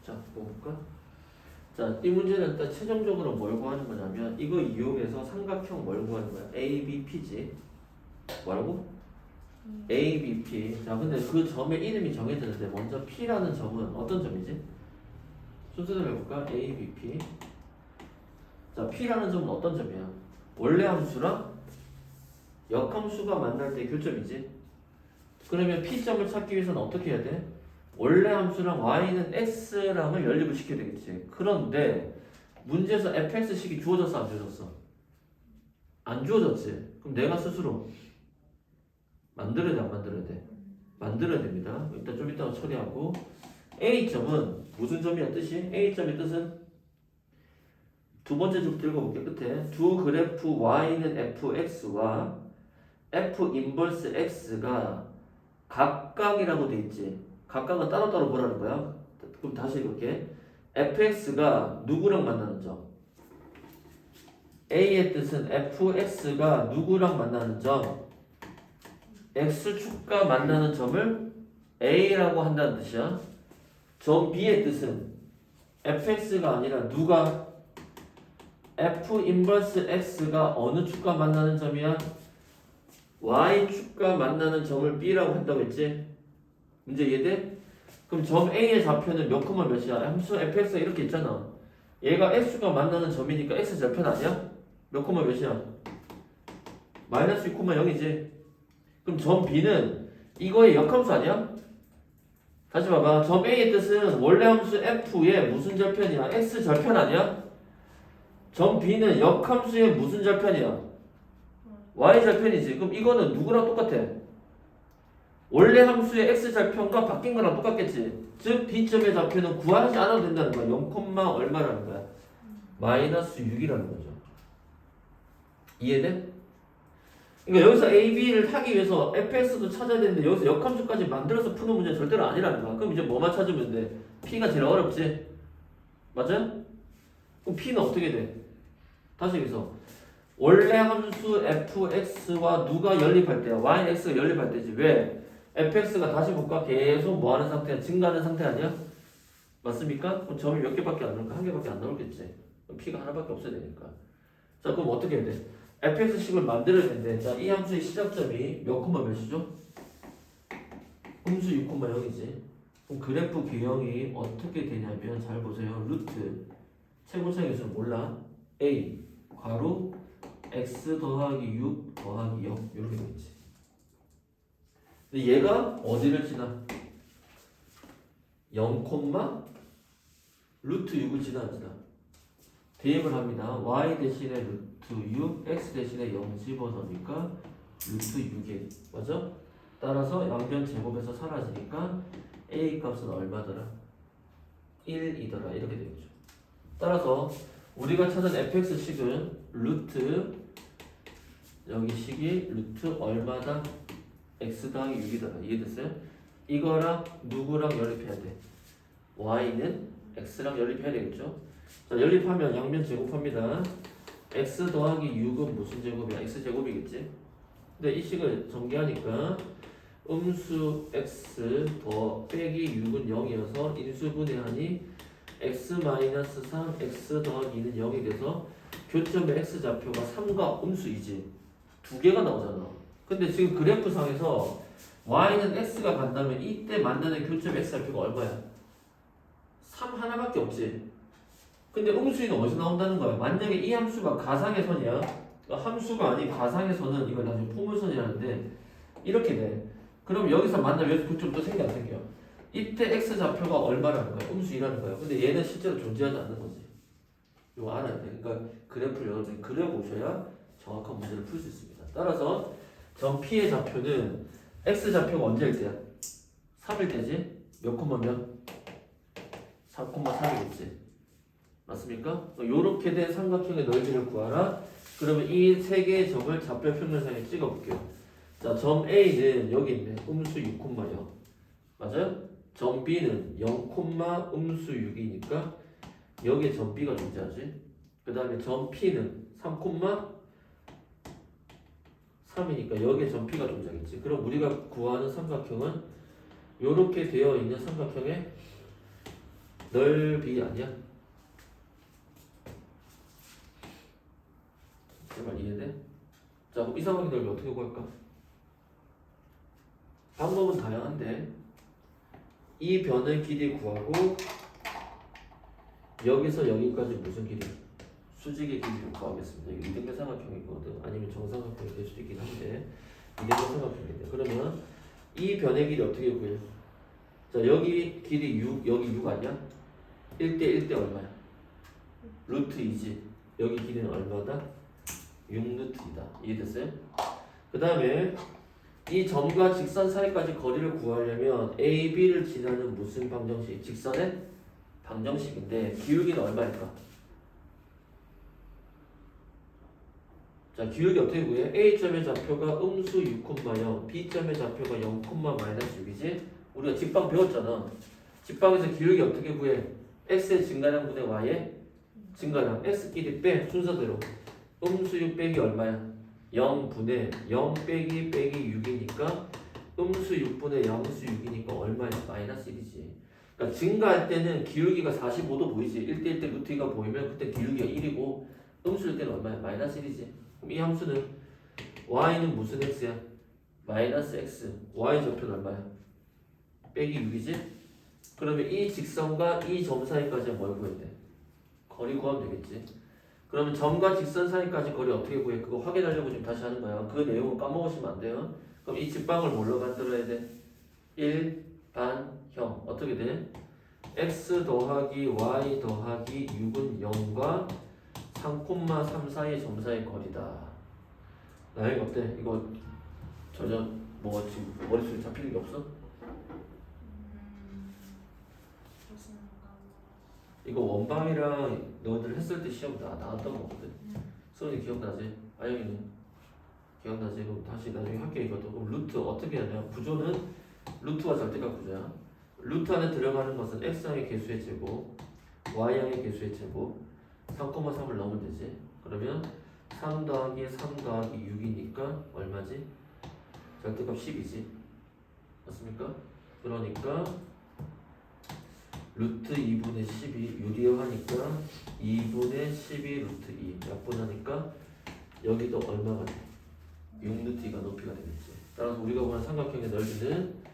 자, 볼까? 자, 이 문제는 일단 최종적으로 뭘 구하는 거냐면 이거 이용해서 삼각형 뭘 구하는 거야? ABP지. 뭐라고? ABP. 자, 근데 그 점의 이름이 정해졌는데 먼저 P라는 점은 어떤 점이지? 순서대로 해볼까? ABP. 자, P라는 점은 어떤 점이야? 원래 함수랑 역함수가 만날 때 교점이지. 그러면 P점을 찾기 위해서는 어떻게 해야 돼? 원래 함수랑 y는 x랑을 연립을 시켜야 되겠지. 그런데 문제에서 fx식이 주어졌어 안 주어졌어? 안 주어졌지. 그럼 내가 스스로 만들어야 돼 안 만들어야 돼? 만들어야 됩니다. 일단 좀 이따가 처리하고 a점은 무슨 점이야 뜻이? a점의 뜻은 두 번째 줄 읽어볼게. 끝에 두 그래프 y는 fx와 f 인버스 x가 각각이라고 돼 있지. 각각은 따로따로 보라는 거야. 그럼 다시 읽을게. fx가 누구랑 만나는 점? a의 뜻은 fx가 누구랑 만나는 점? x축과 만나는 점을 a라고 한다는 뜻이야. 점 b의 뜻은 fx가 아니라 누가? f 인버스 x가 어느 축과 만나는 점이야? y축과 만나는 점을 b라고 한다고 했지? 문제 이해돼? 그럼 점 A의 좌표는 몇 콤마 몇이야? 함수 fx가 이렇게 있잖아. 얘가 x가 만나는 점이니까 x 절편 아니야? 몇 콤마 몇이야? 마이너스 6,0이지. 그럼 점 B는 이거의 역함수 아니야? 다시 봐봐. 점 A의 뜻은 원래 함수 f의 무슨 절편이야? x 절편 아니야? 점 B는 역함수의 무슨 절편이야? y 절편이지. 그럼 이거는 누구랑 똑같아? 원래 함수의 x 절편과 바뀐 거랑 똑같겠지. 즉 B점의 좌표는 구하지 않아도 된다는 거야. 0, 얼마라는 거야? 마이너스 6이라는 거죠. 이해돼? 그러니까 여기서 A, B를 하기 위해서 fx도 찾아야 되는데 여기서 역함수까지 만들어서 푸는 문제는 절대로 아니라는 거야. 그럼 이제 뭐만 찾으면 돼? P가 제일 어렵지? 맞아? 그럼 P는 어떻게 돼? 다시 여기서 원래 함수 fx와 누가 연립할 때야? y, x가 연립할 때지. 왜? fx가 다시 볼까? 계속 뭐하는 상태야? 증가하는 상태 아니야? 맞습니까? 그럼 점이 몇 개밖에 안 나올까? 한 개밖에 안 나오겠지. 그럼 P가 하나밖에 없어야 되니까. 자, 그럼 어떻게 해야 돼? fx식을 만들어야 되는데, 자, 이 함수의 시작점이 몇 콤마 몇이죠? 음수 6,0이지. 그럼 그래프 기형이 어떻게 되냐면, 잘 보세요. 루트 최고차에서 몰라. a 괄호 x 더하기 6 더하기 0 이렇게 되겠지. 근데 얘가 어디를 지나? 0, 루트 6을 지나 안 지나? 대입을 합니다. y 대신에 루트 6, x 대신에 0 집어넣으니까 루트 6이 맞아? 따라서 양변 제곱에서 사라지니까 a 값은 얼마더라? 1이더라. 이렇게 되겠죠. 따라서 우리가 찾은 fx식은 루트 여기 식이 루트 얼마다? x 더하기 6이더라. 이해됐어요? 이거랑 누구랑 연립해야 돼? y는 x랑 연립해야 되겠죠? 자, 연립하면 양면 제곱합니다. x 더하기 6은 무슨 제곱이야? x 제곱이겠지? 근데 이 식을 전개하니까 음수 x 더 빼기 6은 0이어서 인수분해하니 x-3 x 더하기 2는 0이 돼서 교점의 x 좌표가 3과 음수 2지. 두 개가 나오잖아. 근데 지금 그래프상에서 y는 x가 간다면 이때 만나는 교점 x 좌표가 얼마야? 3 하나밖에 없지. 근데 음수는 어디서 나온다는 거야? 만약에 이 함수가 가상의 선이야. 함수가 아닌 가상의 선은 이걸 나중에 포물선이라는데 이렇게 돼. 그럼 여기서 만나면 여기서 교점 또 생겨 안 생겨? 이때 x 좌표가 얼마라는 거야? 음수 2라는 거야. 근데 얘는 실제로 존재하지 않는 거지. 이거 알아야 돼. 그러니까 그래프를 여러분이 그려보셔야 정확한 문제를 풀 수 있습니다. 따라서 점 P의 좌표는 x 좌표가 언제일 때야? 3일 때지? 몇 콤마 몇? 4,3이겠지. 맞습니까? 이렇게 된 삼각형의 넓이를 구하라. 그러면 이 세 개의 점을 좌표 평면상에 찍어볼게요. 자, 점 A는 여기 있네. 음수 6,0 맞아요? 점 B는 0, 음수 6이니까 여기에 점 B가 존재하지. 그 다음에 점 P는 3,3이니까 여기에 점 P가 존재하겠지. 그럼 우리가 구하는 삼각형은 이렇게 되어 있는 삼각형의 넓이 아니야? 정말 이해돼? 자, 그럼 이 삼각형 넓이 어떻게 구할까? 방법은 다양한데 이 변의 길이 구하고 여기서 여기까지 무슨 길이? 수직의 길이를 구하겠습니다. 이게 이등변 삼각형이거든. 아니면 정삼각형이 될 수도 있긴 한데 이등변 삼각형인데 그러면 이 변의 길이 어떻게 구해요? 자, 여기 길이 6, 여기 6 아니야? 1대 1대 얼마야? 루트 2지. 여기 길이는 얼마다? 6루트이다. 이해됐어요? 그 다음에 이 점과 직선 사이까지 거리를 구하려면 A, B를 지나는 무슨 방정식? 직선의 방정식인데 기울기는 얼마일까? 자, 기울기 어떻게 구해? A점의 좌표가 음수 6,0 B점의 좌표가 0, 마이너스 6이지? 우리가 직방 배웠잖아. 직방에서 기울기 어떻게 구해? X의 증가량 분의 Y의 증가량 X끼리 빼 순서대로 음수 6 빼기 얼마야? 0분의 0 빼기 6이니까 음수 6분의 양수 6이니까 얼마야? 마이너스 1이지. 그러니까 증가할 때는 기울기가 45도 보이지. 1대1 대 루트 2가 보이면 그때 기울기가 1이고 음수일 때는 얼마야? 마이너스 1이지. 그럼 이 함수는 y는 무슨 x야? 마이너스 x. y 좌표는 얼마야? 빼기 6이지. 그러면 이 직선과 이 점 사이까지 뭘 구해야 돼? 거리 구하면 되겠지. 그러면 점과 직선 사이까지 거리 어떻게 구해? 그거 확인하려고 지금 다시 하는 거야. 그 내용을 까먹으시면 안 돼요. 그럼 이 직방을 뭘로 만들어야 돼? 1, 반, 형 어떻게 돼? x 더하기 y 더하기 6은 0과 3,3 사이의 점 사이의 거리다. 나영이 어때? 이거 전혀 뭐 지금 머릿속에 잡히는 게 없어? 이거 원방이랑 너희들 했을 때 시험 나왔던 거거든. 수원이 기억나지? 아영이는 기억나지? 그럼 다시 나중에 할게 이것도. 그럼 루트 어떻게 하냐? 구조는 루트와 절대값 구조야. 루트 안에 들어가는 것은 x항의 개수의 제곱, y항의 개수의 제곱, 3,3을 넣으면 되지. 그러면 3 더하기 3 더하기 6이니까 얼마지? 절대값 10이지. 맞습니까? 그러니까 루트 2분의 10이 유리하니까 2분의 12 루트 2 약분하니까 여기도 얼마가 돼? 6루트 2가 높이가 되겠지. 따라서 우리가 보는 삼각형의 넓이는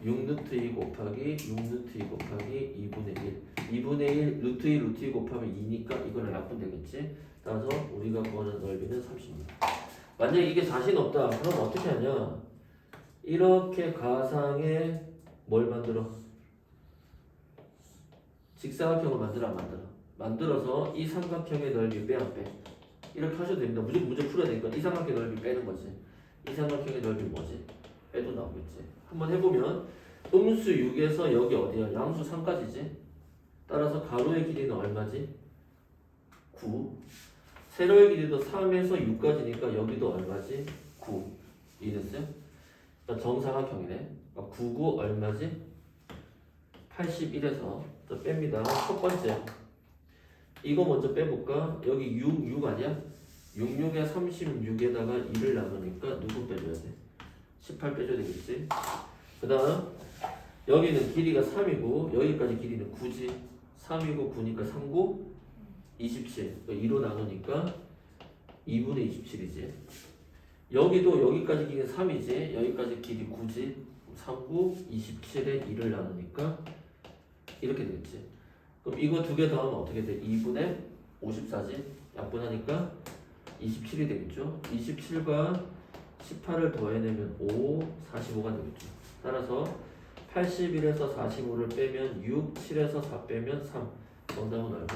6루트 2 곱하기 6루트 2 곱하기 2분의 1 2분의 1 루트 2 루트 2 곱하면 2니까 이거는 약분되겠지. 따라서 우리가 구하는 넓이는 30입니다. 만약에 이게 자신 없다 그럼 어떻게 하냐? 이렇게 가상의 뭘 만들어? 직사각형을 만들어 안 만들어? 만들어서 이 삼각형의 넓이 빼 안 빼? 이렇게 하셔도 됩니다. 무조건 문제 풀어야 되니까 이 삼각형의 넓이 빼는 거지. 이 삼각형의 넓이 뭐지? 빼도 나오겠지. 한번 해보면 음수 6에서 여기 어디야? 양수 3까지지? 따라서 가로의 길이는 얼마지? 9. 세로의 길이도 3에서 6까지니까 여기도 얼마지? 9. 이해됐어요? 정사각형이네. 9, 9 얼마지? 81에서 또 뺍니다. 첫 번째 이거 먼저 빼볼까? 여기 6 아니야? 66에 36에다가 2를 나누니까 누구 빼줘야 돼? 18 빼줘야 되겠지? 그 다음 여기는 길이가 3이고 여기까지 길이는 9지. 3이고 9니까 3, 9, 27 2로 나누니까 2분의 27이지. 여기도 여기까지 길이는 3이지. 여기까지 길이 9지. 3, 9, 27에 2를 나누니까 이렇게 되겠지. 그럼 이거 두 개 더하면 어떻게 돼? 2분의 54지. 약분하니까 27이 되겠죠. 27과 18을 더해내면 5, 45가 되겠죠. 따라서 81에서 45를 빼면 6, 7에서 4 빼면 3. 정답은 얼마지?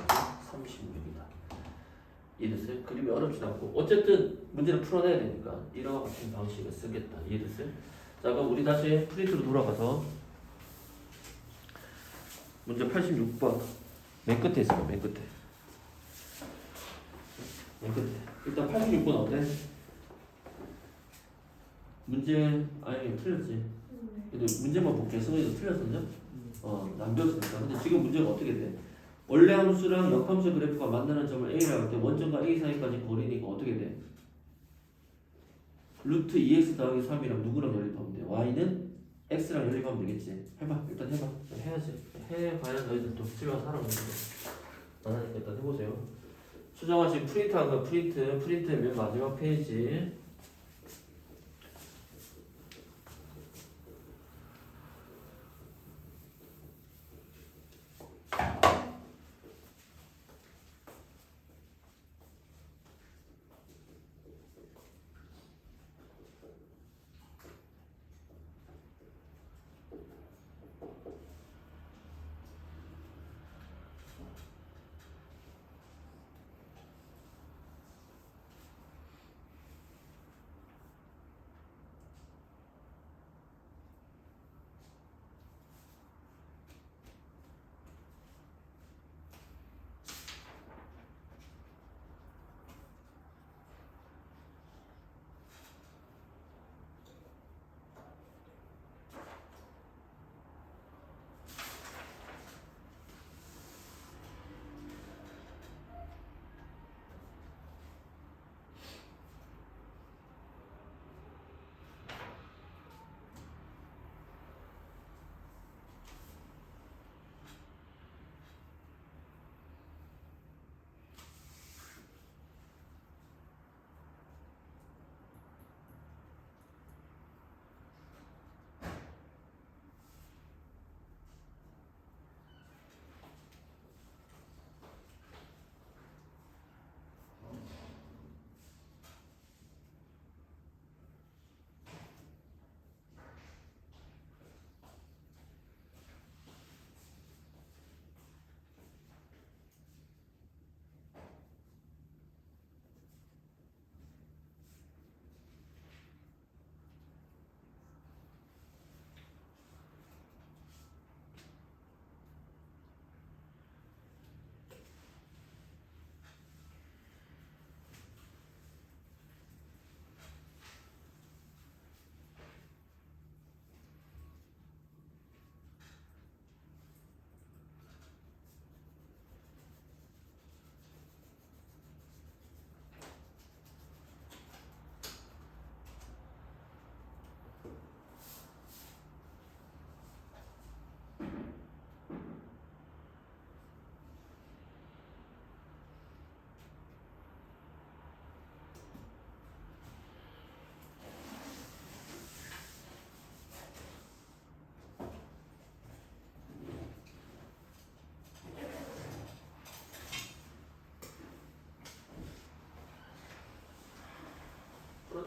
36이다. 이해됐어요? 그림이 어렵진 않고 어쨌든 문제를 풀어내야 되니까 이와 같은 방식을 쓰겠다. 이해됐어요? 자 그럼 우리 다시 프린트로 돌아가서 문제 86번 맨 끝에 있어요. 맨 끝에. 맨 끝에. 일단 86번 어때? 문제 아니 틀렸지. 근데 문제만 볼게. 승현이도 틀렸었냐? 안 배웠으니까. 근데 지금 문제가 어떻게 돼? 원래 함수랑 역함수 그래프가 만나는 점을 A라고 할 때 원점과 A 사이까지 거리니까 어떻게 돼? 루트 2x 더하기 3이랑 누구랑 연립하면 돼? y는 x랑 연립하면 되겠지. 해봐. 일단 해봐. 해야지. 해봐야 너희들도 집에 살아오는 거. 안 하니까 일단 해보세요. 수정아 지금 프린트한 거 프린트의 맨 마지막 페이지.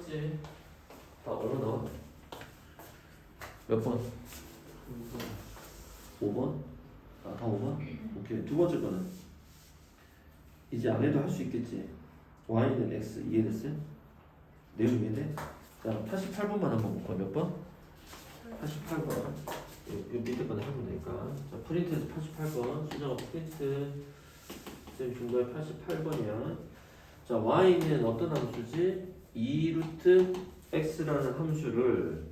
맞지? 다 얼마 나와? 몇 번? 5번? 아, 다 5번? 오케이. 두 번째 거는 이제 안 해도 할 수 있겠지. y는 x 이해됐어요? 내용 이해돼? 자, 88번만 한번 볼까? 몇 번? 88번. 요 밑에 거는 하면 되니까. 자, 프린트에서 88번. 수정아 프린트. 쌤 중도에 88번이야. 자, y는 어떤 함수지? 2루트 x라는 함수를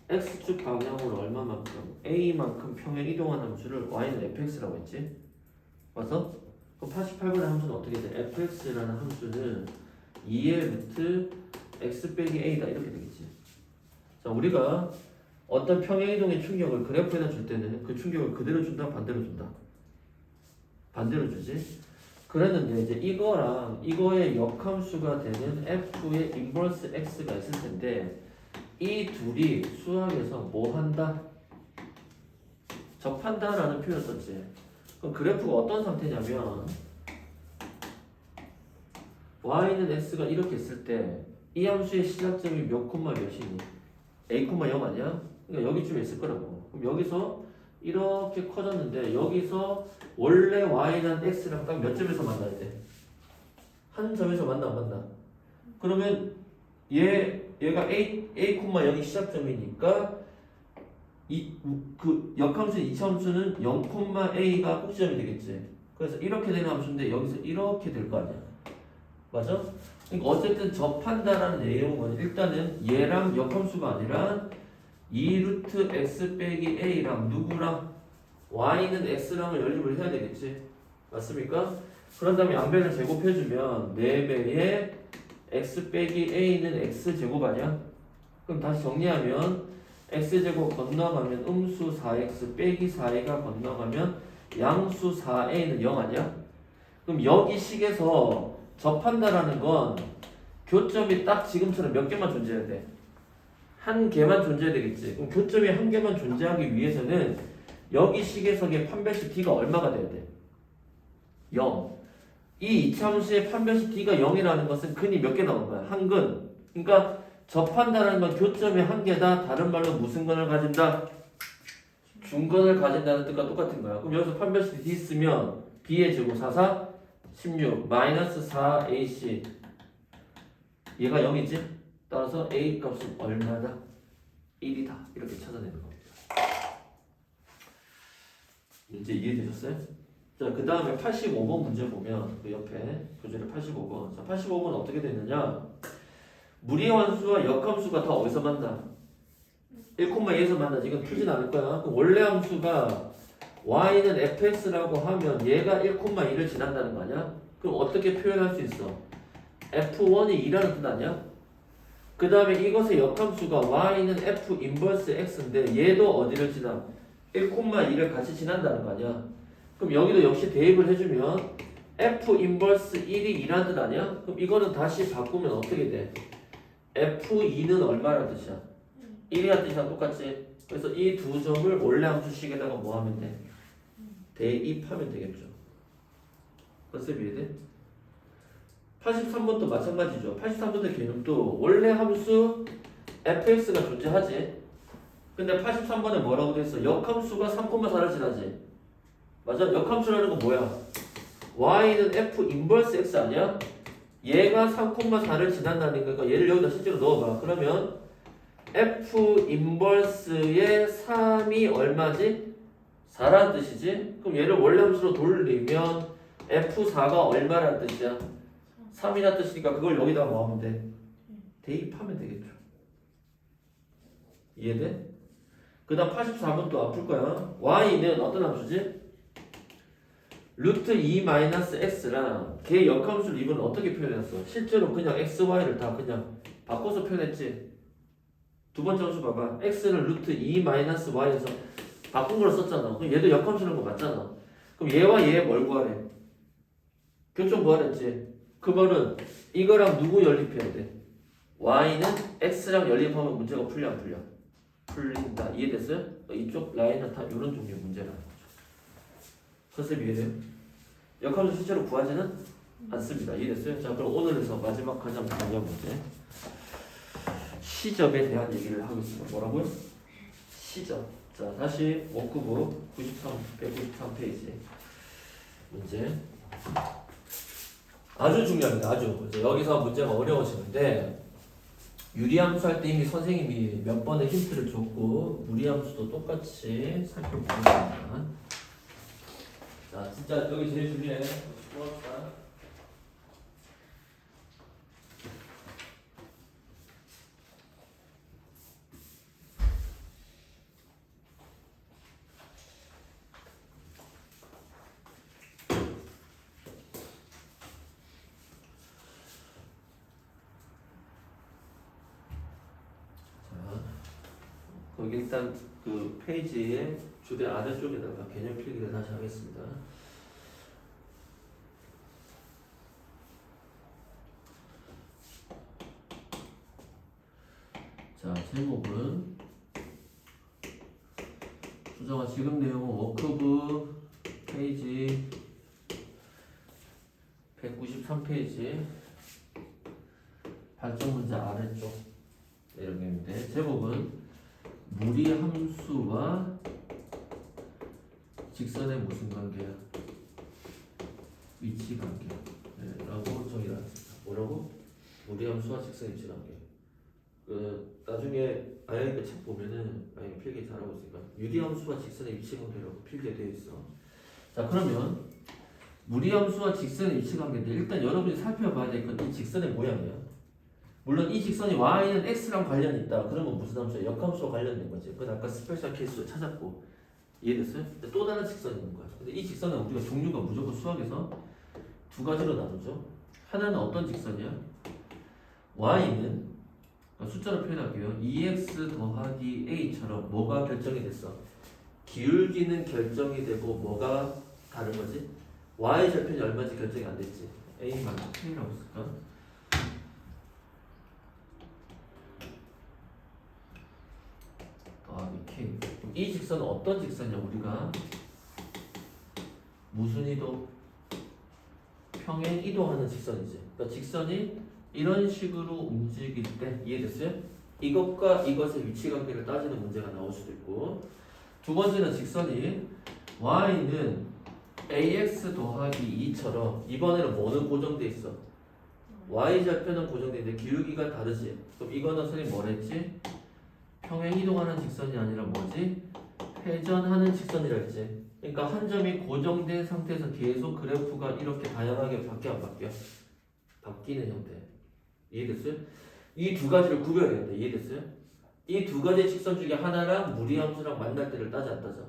x축 방향으로 얼마만큼 a만큼 평행 이동한 함수를 y는 fx라고 했지? 맞아? 그럼 88번의 함수는 어떻게 돼? fx라는 함수는 2의 루트 x 빼기 a다 이렇게 되겠지. 자, 우리가 어떤 평행 이동의 충격을 그래프에다 줄 때는 그 충격을 그대로 준다, 반대로 준다. 반대로 주지. 그랬는데 이제 이거랑 이거의 역함수가 되는 f의 인버스 x가 있을 텐데 이 둘이 수학에서 뭐 한다? 접한다라는 표현을 썼지. 그럼 그래프가 어떤 상태냐면 y는 x가 이렇게 있을 때 이 함수의 시작점이 몇 콤마 몇이니? a 콤마 0 아니야? 그러니까 여기쯤에 있을 거라고. 그럼 여기서 이렇게 커졌는데 여기서 원래 y는 x랑 딱 몇 점에서 만나야 돼? 한 점에서 만나 안 만나? 그러면 얘가 a 0이 시작점이니까 그 역함수 이차함수는 0,a가 꼭지점이 되겠지. 그래서 이렇게 되는 함수인데 여기서 이렇게 될 거 아니야. 맞아? 그러니까 어쨌든 접한다라는 내용은 일단은 얘랑 역함수가 아니라 2루트 x 빼기 a랑 누구랑 y는 x랑을 연립을 해야 되겠지. 맞습니까? 그런 다음에 양변을 제곱해주면 4배의 x 빼기 a는 x제곱 아니야? 그럼 다시 정리하면 x제곱 건너가면 음수 4x 빼기 4a가 건너가면 양수 4a는 0 아니야? 그럼 여기 식에서 접한다라는 건 교점이 딱 지금처럼 몇 개만 존재해야 돼? 한 개만 존재해야 되겠지. 그럼 교점이 한 개만 존재하기 위해서는 여기 식에서의 판별식 d가 얼마가 돼야 돼? 0. 이 이차함수의 판별식 d가 0이라는 것은 근이 몇 개 나온 거야? 한 근. 그러니까 접한다는 건 교점이 한 개다. 다른 말로 무슨 근을 가진다? 중근을 가진다는 뜻과 똑같은 거야. 그럼 여기서 판별식 d 쓰면 b의 제곱 4, 16 마이너스 4ac 얘가 0이지? 따라서 a 값은 얼마다? 1이다. 이렇게 찾아내는 겁니다. 이제 이해되셨어요? 자, 그 다음에 85번 문제 보면 그 옆에 교재를 85번. 자, 85번은 어떻게 되느냐? 무리의 함수와 역함수가 다 어디서 만나? 1,2에서 만나지. 이건 풀진 않을 거야. 그럼 원래 함수가 y는 fx라고 하면 얘가 1,2를 지난다는 거 아니야? 그럼 어떻게 표현할 수 있어? f1이 2라는 뜻 아니야? 그 다음에 이것의 역함수가 y는 f 인버스 x인데 얘도 어디를 지나? 1,2를 같이 지난다는 거 아니야? 그럼 여기도 역시 대입을 해주면 f 인버스 1이 2라는 뜻 아니야? 그럼 이거는 다시 바꾸면 어떻게 돼? f2는 얼마라는 뜻이야? 1이라는 뜻이랑 똑같지? 그래서 이 두 점을 원래 함수식에다가 뭐 하면 돼? 대입하면 되겠죠. 컨셉 이해돼? 83번도 마찬가지죠. 83번의 개념도 원래 함수 fx가 존재하지. 근데 83번에 뭐라고 돼있어? 역함수가 3,4를 지나지. 맞아? 역함수라는 건 뭐야? y는 f 인버스 x 아니야? 얘가 3,4를 지난다는 거니까 얘를 여기다 실제로 넣어봐. 그러면 f 인버스의 3이 얼마지? 4라는 뜻이지? 그럼 얘를 원래 함수로 돌리면 f4가 얼마라는 뜻이야? 3이라는 뜻이니까 그걸 여기다 뭐 하면 돼? 대입하면 되겠죠. 이해돼? 그 다음 84번 또 아플 거야. y는 어떤 함수지? 루트 2-x랑 걔 역함수를 이번에 어떻게 표현했어? 실제로 그냥 x, y를 다 그냥 바꿔서 표현했지. 두 번째 함수 봐봐. x는 루트 2-y에서 바꾼 걸 썼잖아. 그럼 얘도 역함수라는 거 맞잖아. 그럼 얘와 얘 뭘 구하래? 교점 구하랬지. 그 말은 이거랑 누구 연립해야 돼? y는 x랑 연립하면 문제가 풀려 안 풀려? 풀린다. 이해됐어요? 이쪽 라인은 다 이런 종류의 문제라는 거죠. 컨셉 이해돼요? 역함수 실제로 구하지는 않습니다. 이해됐어요? 자, 그럼 오늘에서 마지막 가장 중요한 문제. 시접에 대한 얘기를 하고 있습니다. 뭐라고요? 시접. 자, 다시 워크북 193페이지 문제. 아주 중요합니다. 아주. 이제 여기서 문제가 어려워지는데 유리함수 할 때 이미 선생님이 몇 번의 힌트를 줬고 무리함수도 똑같이 살펴보겠습니다. 자, 진짜 여기 제일 중요해. 수고합시다. 거기 일단 그 페이지의 주대 아래쪽에다가 개념 필기를 다시 하겠습니다. 자, 제목은 수정아 지금 내용은 워크북 페이지 193페이지 발전 문제 아래쪽 이런 게있는데 제목은 무리함수와 직선의 무슨 관계야? 위치 관계. 네, 라고 정의를 했습니다. 뭐라고? 무리함수와 직선의 위치 관계. 나중에 아영이 책 보면은 아영이 필기 잘하고 있으니까 유리함수와 직선의 위치 관계라고 필기에 되어 있어. 자, 그러면 무리함수와 직선의 위치 관계인데 일단 여러분이 살펴봐야 될 건 이 직선의 모양이야. 물론 이 직선이 y는 x랑 관련이 있다. 그러면 무슨 함수야? 역함수와 관련된 거지. 그건 아까 스페셜 케이스로 찾았고 이해됐어요? 근데 또 다른 직선이 있는 거야. 근데 이 직선은 우리가 종류가 무조건 수학에서 두 가지로 나누죠. 하나는 어떤 직선이야? y는 숫자로 표현할게요. 2x 더하기 a처럼 뭐가 결정이 됐어? 기울기는 결정이 되고 뭐가 다른 거지? y 절편이 얼마인지 결정이 안 됐지. a만 k라고 쓸까? K. 이 직선은 어떤 직선이냐? 우리가 무슨 이동? 평행 이동하는 직선이지. 그러니까 직선이 이런 식으로 움직일 때 이해됐어요? 이것과 이것의 위치 관계를 따지는 문제가 나올 수도 있고 두 번째는 직선이 y는 ax 더하기 2처럼 이번에는 뭐는 고정돼 있어? y절편은 고정돼 있는데 기울기가 다르지. 그럼 이거는 선생님 뭐랬지? 평행 이동하는 직선이 아니라 뭐지? 회전하는 직선이라 했지. 그러니까 한 점이 고정된 상태에서 계속 그래프가 이렇게 다양하게 바뀌어 안 바뀌어? 바뀌는 형태. 이해됐어요? 이 두 가지를 구별해야 돼. 이해됐어요? 이 두 가지 직선 중에 하나랑 무리함수랑 만날 때를 따지 안 따져?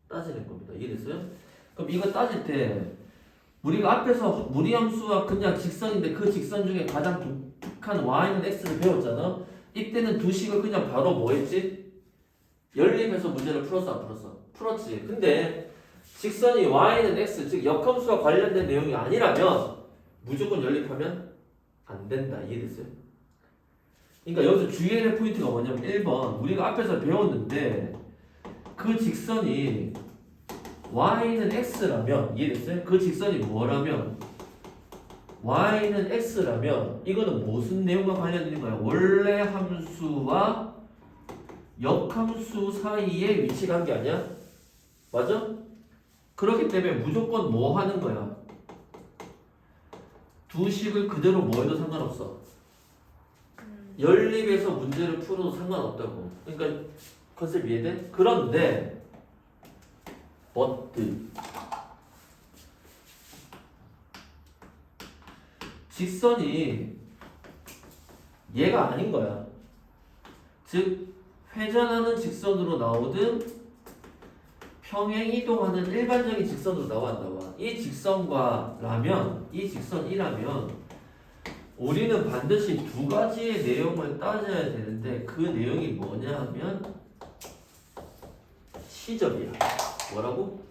따지는 겁니다. 이해됐어요? 그럼 이거 따질 때 우리가 앞에서 무리함수와 그냥 직선인데 그 직선 중에 가장 독특한 y는 x를 배웠잖아. 이때는 두 식을 그냥 바로 뭐 했지? 연립해서 문제를 풀었어 안 풀었어? 풀었지. 근데 직선이 y는 x 즉 역함수와 관련된 내용이 아니라면 무조건 연립하면 안 된다. 이해됐어요? 그러니까 여기서 주의해야 될 포인트가 뭐냐면 1번 우리가 앞에서 배웠는데 그 직선이 y는 x라면 이해됐어요? 그 직선이 뭐라면 y는 x라면 이거는 무슨 내용과 관련 있는 거야? 원래 함수와 역함수 사이의 위치 관계 아니야? 맞아? 그렇기 때문에 무조건 뭐 하는 거야? 두 식을 그대로 뭐 해도 상관없어. 연립해서 문제를 풀어도 상관없다고. 그러니까 컨셉 이해돼? 그런데 직선이 얘가 아닌 거야. 즉 회전하는 직선으로 나오든 평행 이동하는 일반적인 직선으로 나와 안 나와. 이 직선과라면 이 직선이라면 우리는 반드시 두 가지의 내용을 따져야 되는데 그 내용이 뭐냐 하면 시접이야. 뭐라고?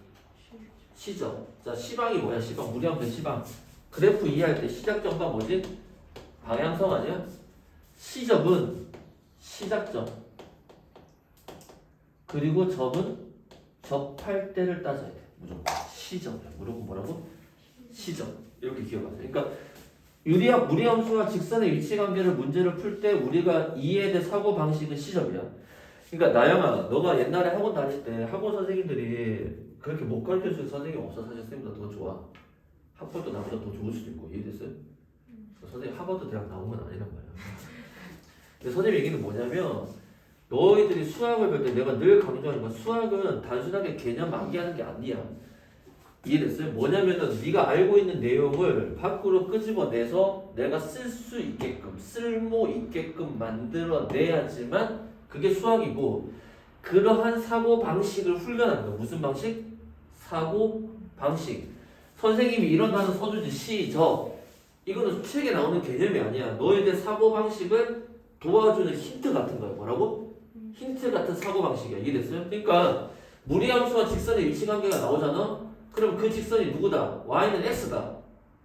시접. 자, 시방이 뭐야? 시방. 무리함수 시방. 그래프 이해할 때 시작점과 뭐지? 방향성 아니야? 시접은 시작점. 그리고 접은 접할 때를 따져야 돼. 무조건. 시접이야. 무조건 뭐라고? 시접. 이렇게 기억하세요. 그러니까 무리함수와 직선의 위치관계를 문제를 풀 때 우리가 이해야 될 사고방식은 시접이야. 그러니까 나영아 너가 옛날에 학원 다닐 때 학원 선생님들이 그렇게 못 가르쳐주는 선생님 없어. 사실 쌤보다 더 좋아. 학벌도 나보다 더 좋을 수도 있고. 이해됐어요? 선생님 하버드 대학 나온 건 아니란 말이야. 근데 선생님 얘기는 뭐냐면 너희들이 수학을 배울 때 내가 늘 강조하는 건 수학은 단순하게 개념 암기하는 게 아니야. 이해됐어요? 뭐냐면은 네가 알고 있는 내용을 밖으로 끄집어내서 내가 쓸 수 있게끔 쓸모 있게끔 만들어내야지만 그게 수학이고 그러한 사고 방식을 훈련하는 거야. 무슨 방식? 사고 방식. 선생님이 이런 단어 써주지 시저 이거는 책에 나오는 개념이 아니야. 너희들 사고 방식을 도와주는 힌트 같은 거야. 뭐라고? 힌트 같은 사고 방식이야. 이해됐어요? 그러니까 무리함수와 직선의 위치관계가 나오잖아. 그럼 그 직선이 누구다? y는 x다.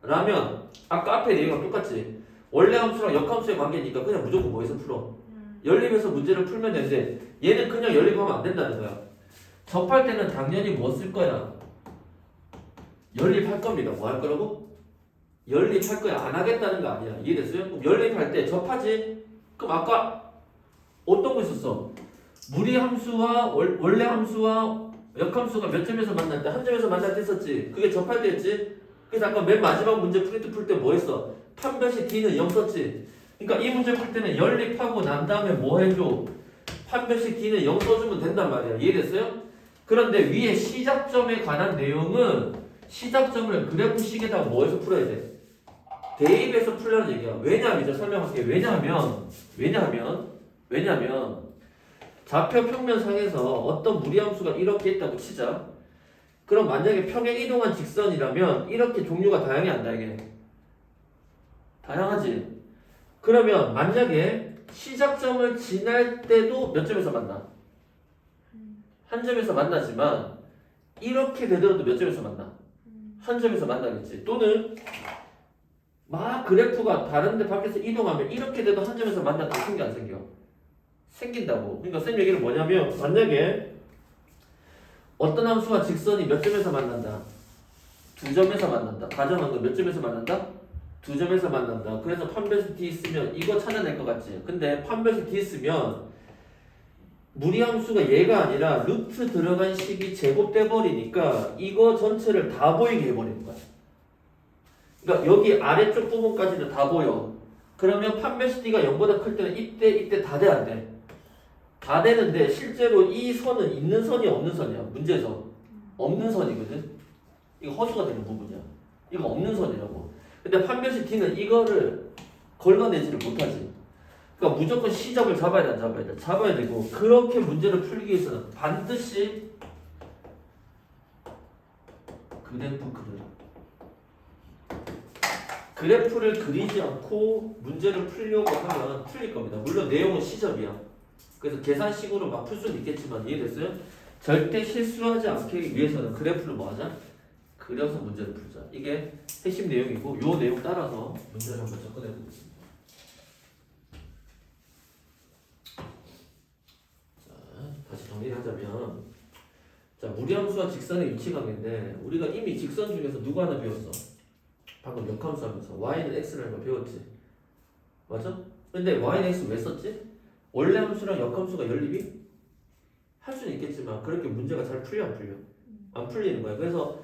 라면 아까 앞에 내용과 똑같지. 원래 함수랑 역함수의 관계니까 그냥 무조건 뭐에서 풀어? 연립에서 문제를 풀면 되는데 얘는 그냥 연립하면 안 된다는 거야. 접할 때는 당연히 뭐 쓸 거야? 연립할 겁니다. 뭐 할 거라고? 연립할 거야. 안 하겠다는 거 아니야. 이해됐어요? 그럼 연립할 때 접하지? 그럼 아까 어떤 거 있었어? 무리함수와 원래 함수와 역함수가 몇 점에서 만날 때? 한 점에서 만날 때 했었지. 그게 접할 때였지. 그래서 아까 맨 마지막 문제 프린트 풀 때 뭐 했어? 판별식 D는 0 썼지. 그러니까 이 문제 풀 때는 연립하고 난 다음에 뭐 해줘? 판별식 D는 0 써주면 된단 말이야. 이해됐어요? 그런데 위에 시작점에 관한 내용은 시작점을 그래프식에다가 뭐해서 풀어야 돼? 대입해서 풀라는 얘기야. 왜냐하면 이제 설명할게. 왜냐하면 좌표 평면상에서 어떤 무리함수가 이렇게 있다고 치자. 그럼 만약에 평행 이동한 직선이라면 이렇게 종류가 다양해 안 다양해? 다양하지. 그러면 만약에 시작점을 지날 때도 몇 점에서 만나? 한 점에서 만나지만 이렇게 되더라도 몇 점에서 만나? 한 점에서 만나겠지. 또는 막 그래프가 다른데 밖에서 이동하면 이렇게 돼도 한 점에서 만나도 생겨 안 생겨? 생긴다고. 그러니까 쌤 얘기는 뭐냐면 만약에 어떤 함수와 직선이 몇 점에서 만난다? 두 점에서 만난다. 가정한 거 몇 점에서 만난다? 두 점에서 만난다. 그래서 판별식 D 있으면 이거 찾아낼 것 같지? 근데 판별식 D 있으면 무리함수가 얘가 아니라 루트 들어간 식이 제곱돼 버리니까 이거 전체를 다 보이게 해버리는 거야. 그러니까 여기 아래쪽 부분까지는 다 보여. 그러면 판별식 D가 0보다 클 때는 이때 다 돼 안 돼? 다 되는데 실제로 이 선은 있는 선이 없는 선이야. 문제에서 없는 선이거든. 이거 허수가 되는 부분이야. 이거 없는 선이라고. 근데 판별식 D는 이거를 걸러내지를 못하지. 그러니까 무조건 시접을 잡아야 돼, 안 잡아야 돼? 잡아야 되고 그렇게 문제를 풀기 위해서는 반드시 그래프를 그리지 않고 문제를 풀려고 하면 풀릴 겁니다. 물론 내용은 시접이야. 그래서 계산식으로 막 풀 수는 있겠지만 이해됐어요? 절대 실수하지 않기 위해서는 그래프를 뭐 하자? 그려서 문제를 풀자. 이게 핵심 내용이고 이 내용 따라서 문제를 한번 접근해 보겠습니다. 자, 다시 정리를 하자면 자, 무리함수와 직선의 위치관계인데 우리가 이미 직선 중에서 누구 하나 배웠어? 방금 역함수 하면서 y는 x라는 걸 배웠지. 맞아? 근데 y는 x 왜 썼지? 원래 함수랑 역함수가 연립이? 할 수는 있겠지만 그렇게 문제가 잘 풀려 안 풀려? 안 풀리는 거야. 그래서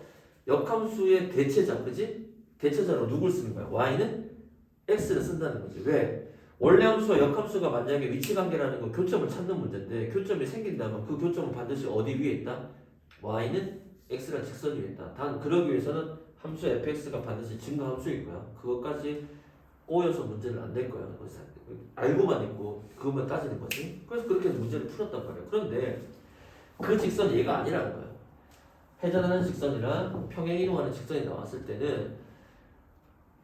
역함수의 대체자, 그지? 대체자로 누굴 쓰는 거야? y는 x를 쓴다는 거지. 왜? 원래 함수와 역함수가 만약에 위치관계라는 건 교점을 찾는 문제인데 교점이 생긴다면 그 교점은 반드시 어디 위에 있다? y는 x랑 직선 위에 있다. 단 그러기 위해서는 함수 fx가 반드시 증가함수일 거야. 그것까지 꼬여서 문제를 안 낼 거야. 알고만 있고 그것만 따지는 거지. 그래서 그렇게 해서 문제를 풀었단 말이야. 그런데 그 직선이 얘가 아니라는 거야. 회전하는 직선이랑 평행 이동하는 직선이 나왔을 때는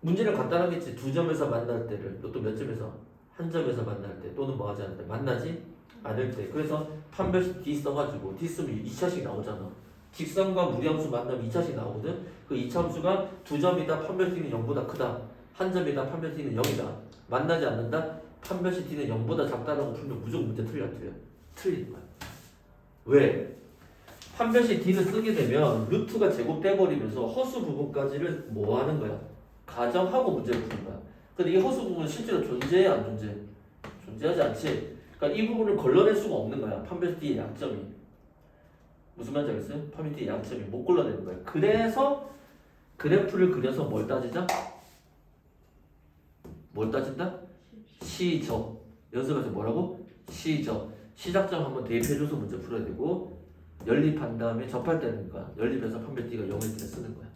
문제는 간단하겠지. 두 점에서 만날 때를 또 몇 점에서? 한 점에서 만날 때 또는 뭐 하지 않을 때 만나지 않을 때. 그래서 판별식 D 써가지고 D 쓰면 2차식 나오잖아. 직선과 무리함수 만나면 2차식 나오거든. 그 2차 함수가 두 점이다 판별식 D는 0보다 크다. 한 점이다 판별식 D는 0이다. 만나지 않는다 판별식 D는 0보다 작다라고 풀면 무조건 문제 틀리는 거야. 왜? 판별식 D를 쓰게 되면 루트가 제곱돼 버리면서 허수 부분까지를 뭐 하는 거야? 가정하고 문제를 푸는 거야. 근데 이 허수 부분은 실제로 존재해 안 존재해? 존재하지 않지. 그러니까 이 부분을 걸러낼 수가 없는 거야. 판별티의 약점이. 무슨 말인지 알겠어요? 판별티의 약점이 못 걸러내는 거야. 그래서 그래프를 그려서 뭘 따지자? 뭘 따진다? 시저. 연습에서 뭐라고? 시저. 시작점 한번 대입해줘서 문제 풀어야 되고 연립한 다음에 접할 때는 거야. 연립해서 판별티가 0일 때 쓰는 거야.